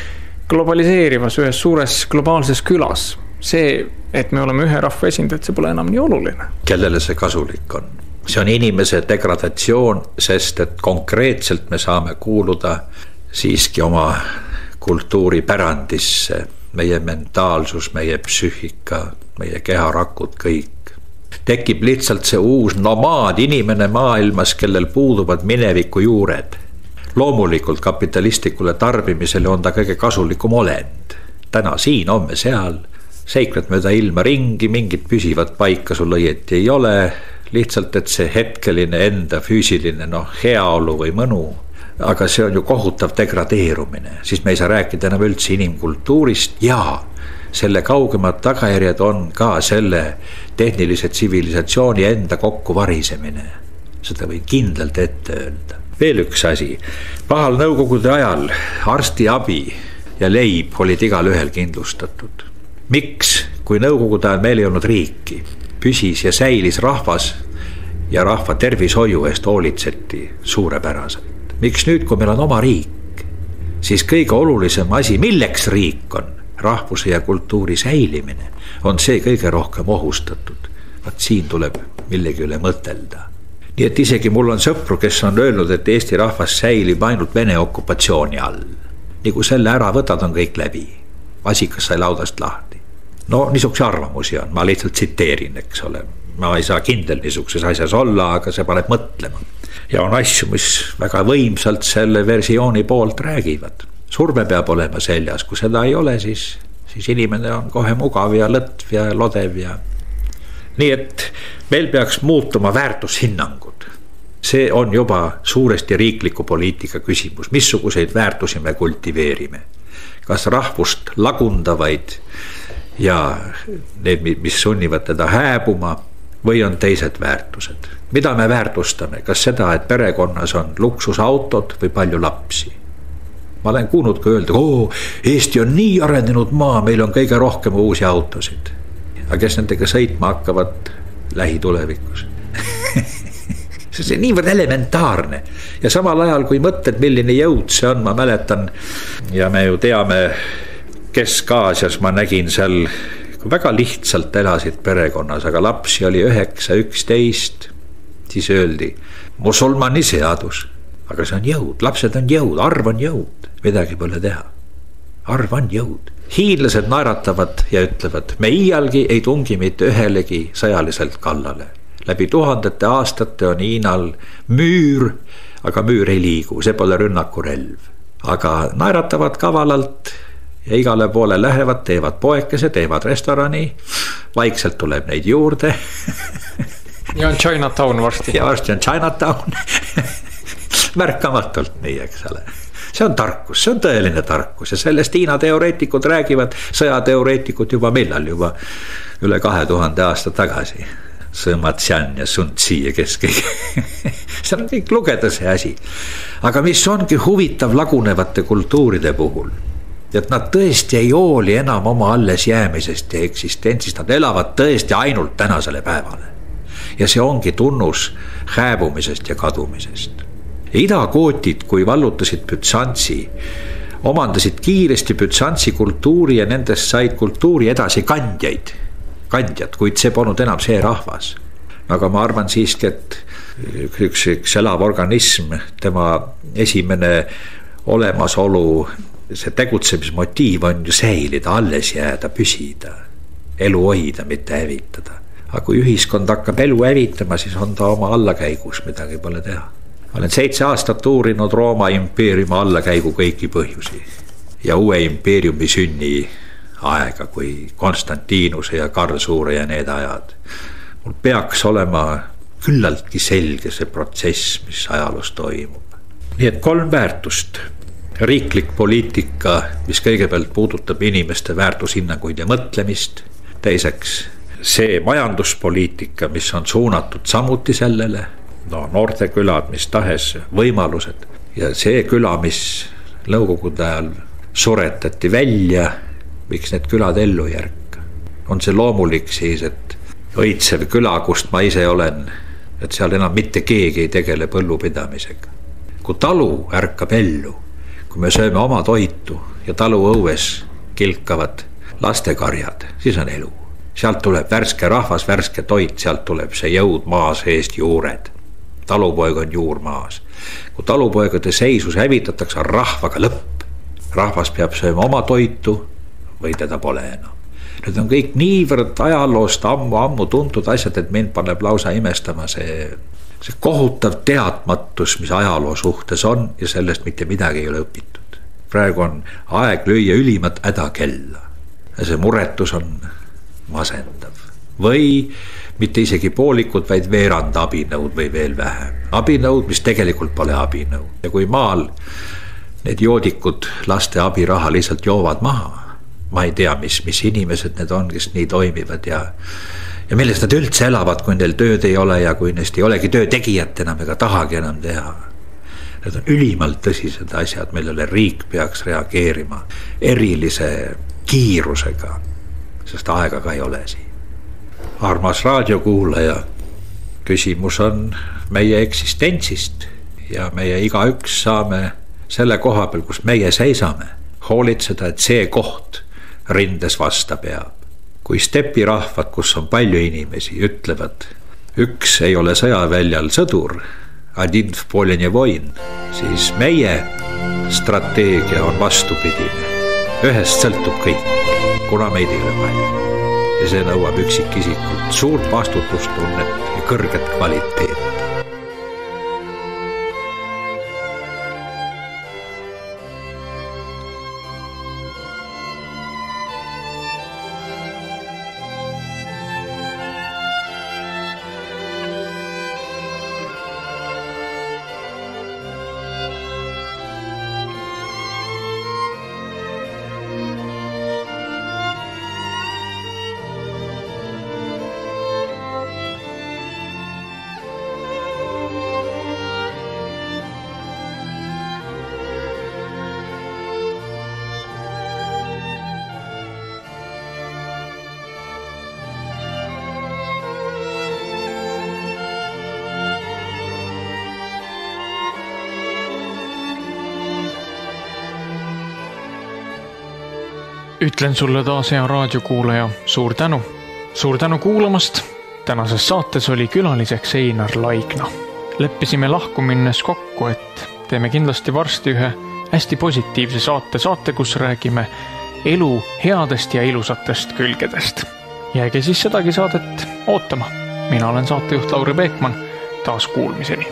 Speaker 3: globaliseerivas ühes suures globaalses külas. See, et me oleme ühe rahva esindajad, see pole enam nii oluline.
Speaker 4: Kellele see kasulik on? See on inimese degradatsioon, sest et konkreetselt me saame kuuluda siiski oma kultuuripärandisse, meie mentaalsus, meie psüühika, meie keharakud, kõik. Tekib lihtsalt see uus nomaad inimene maailmas, kellel puuduvad mineviku juured. Loomulikult kapitalistlikule tarbimisele on ta kõige kasulikum olend. Täna siin, homme seal, seikled mööda ilma ringi, mingit püsivat paika sul õieti ei ole, lihtsalt, et see hetkeline enda füüsiline heaolu või mõnu. Aga see on ju kohutav degradeerumine, siis me ei saa rääkida enam üldse inimkultuurist ja selle kaugemad tagajärjed on ka selle tehnilise tsivilisatsiooni enda kokkuvarisemine. Seda võin kindlalt ette öelda. Veel üks asi, pahal nõukogude ajal arstiabi ja leib olid igal ühel kindlustatud. Miks, kui nõukogude ajal meil ei olnud riiki, püsis ja säilis rahvas ja rahva tervishoiu eest hoolitseti suurepäraselt? Miks nüüd, kui meil on oma riik, siis kõige olulisem asi, milleks riik on, rahvuse ja kultuuri säilimine, on see kõige rohkem ohustatud. Vaat siin tuleb millegi üle mõtelda. Nii et isegi mul on sõpru, kes on öelnud, et Eesti rahvas säilib ainult Vene okupatsiooni all. Nii kui selle ära võtad, on kõik läbi. Vasikas sai laudast lahti. No niisuguse arvamusi on, ma lihtsalt tsiteerin, eks ole. Ma ei saa kindel niisuguses asjas olla, aga see paneb mõtlema. Ja on asju, mis väga võimsalt selle versiooni poolt räägivad. Surve peab olema seljas, kui seda ei ole, siis inimene on kohe mugav ja lõtv ja lodev ja... Nii et meil peaks muutuma väärtushinnangud. See on juba suuresti riikliku poliitika küsimus. Missuguseid väärtusi me kultiveerime? Kas rahvust lagundavaid ja need, mis sunnivad teda hääbuma või on teised väärtused? Mida me väärtustame? Kas seda, et perekonnas on luksusautod või palju lapsi? Ma olen kuulnud ka öelda, Eesti on nii arenenud maa, meil on kõige rohkem uusi autosid. Aga kes nendega sõitma hakkavad lähitulevikus? See on niivõrd elementaarne. Ja samal ajal, kui mõtled, milline jõud see on, ma mäletan, ja me ju teame, Kesk-Aasias ma nägin seal, kui väga lihtsalt elasid perekonnas, aga lapsi oli 9, 11, siis öeldi, musulmani seadus. Aga see on jõud, lapsed on jõud, arv on jõud, midagi pole teha. Arv on jõud. Hiinlased naeratavad ja ütlevad, me iialgi ei tungi mitte ühelegi sõjaliselt kallale. Läbi tuhandete aastate on Hiinal müür, aga müür ei liigu, see pole rünnakurelv. Aga naeratavad kavalalt ja igale poole lähevad, teevad poekese, teevad restorani, vaikselt tuleb neid juurde.
Speaker 3: Ja on Chinatown varsti.
Speaker 4: Ja varsti on Chinatown. Märkamatult nii, eks ole. See on tarkus, see on tõeline tarkus ja sellest Hiina teoreetikud räägivad, sõjateoreetikud juba millal, juba üle 2000 aasta tagasi. Sima Qian ja Sun Tzu ja kes kõik. See on kõik lugeda see asi. Aga mis ongi huvitav lagunevate kultuuride puhul, et nad tõesti ei hooli enam oma alles jäämisest ja eksistentsist, nad elavad tõesti ainult tänasele päevale. Ja see ongi tunnus hääbumisest ja kadumisest. Idakootid, kui vallutasid Bütsantsi, omandasid kiiresti Bütsantsi kultuuri ja nendest said kultuuri edasi kandjad, kuid see polnud enam see rahvas. aga ma arvan siiski, et üks elav organism, tema esimene olemasolu, see tegutsemismotiiv on ju säilida, alles jääda, püsida, elu hoida, mitte hävitada. Aga kui ühiskond hakkab elu hävitama, siis on ta oma allakäigus, midagi pole teha. Ma olen 7 aastat uurinud Rooma impeeriumi allakäigu kõiki põhjusi ja uue impeeriumi sünni aega, kui Konstantinuse ja Karl Suure ja need ajad. Mul peaks olema küllaltki selge see protsess, mis ajaloos toimub. Nii et 3 väärtust. Riiklik poliitika, mis kõigepealt puudutab inimeste väärtushinnanguid ja mõtlemist. Teiseks, see majanduspoliitika, mis on suunatud samuti sellele, noorte külad, mis tahes võimalused. Ja see küla, mis nõukogude ajal suretati välja, miks need külad ellu järka. On see loomulik siis, et õitsev küla, kust ma ise olen, et seal enam mitte keegi ei tegele põllupidamisega. Kui talu ärkab ellu, kui me sööme oma toitu ja talu õues kilkavad lastekarjad, siis on elu. Sealt tuleb värske rahvas, värske toit, sealt tuleb see jõud maa seest juured. Talupoeg on juur maas. Kui talupoegade seisus hävitatakse, on rahvaga lõpp. Rahvas peab sööma oma toitu või teda pole enam. Need on kõik niivõrd ajaloost ammu tuntud asjad, et mind paneb lausa imestama see kohutav teadmatus, mis ajaloo suhtes on ja sellest mitte midagi ei ole õpitud. Praegu on aeg lüüa ülimat hädakella ja see muretus on masendav. Või mitte isegi poolikud, vaid veerand abinõud või veel vähem. Abinõud, mis tegelikult pole abinõud. Ja kui maal need joodikud laste abiraha lihtsalt joovad maha, ma ei tea, mis inimesed need on, kes nii toimivad ja millest nad üldse elavad, kui neil tööd ei ole ja kui neist ei olegi töötegijat enam ega tahagi enam teha. Need on ülimalt tõsised asjad, millele riik peaks reageerima erilise kiirusega, sest aega ka ei ole siin. Armas raadiokuulaja, küsimus on meie eksistentsist ja meie igaüks saame selle koha peal, kus meie seisame, hoolitseda, et see koht rindes vasta peab. Kui stepirahvad, kus on palju inimesi, ütlevad, üks ei ole sõjaväljal sõdur, один в поле не воин, siis meie strateegia on vastupidine. Ühest sõltub kõik, kuna meid ei ole palju. Ja see nõuab üksikisikult suurt vastutustunnet ja kõrget kvaliteet.
Speaker 3: Ütlen sulle taas, hea raadiokuulaja, suur tänu. Suur tänu kuulamast. Tänases saates oli külaliseks Einar Laigna. Leppisime lahku minnes kokku, et teeme kindlasti varsti ühe hästi positiivse saate, kus räägime elu headest ja ilusatest külgedest. Jääge siis sedagi saadet ootama. Mina olen saatejuht Lauri Peekman. Taas kuulmiseni.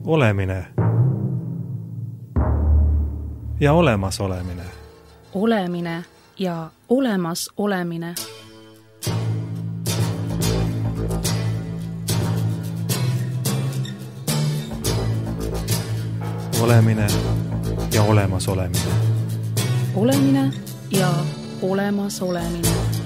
Speaker 1: Olemine. ja olemasolemine.
Speaker 2: Olemine ja olemas olemine.
Speaker 1: Olemine ja olemasolemine.
Speaker 2: Olemine ja olemas olemine.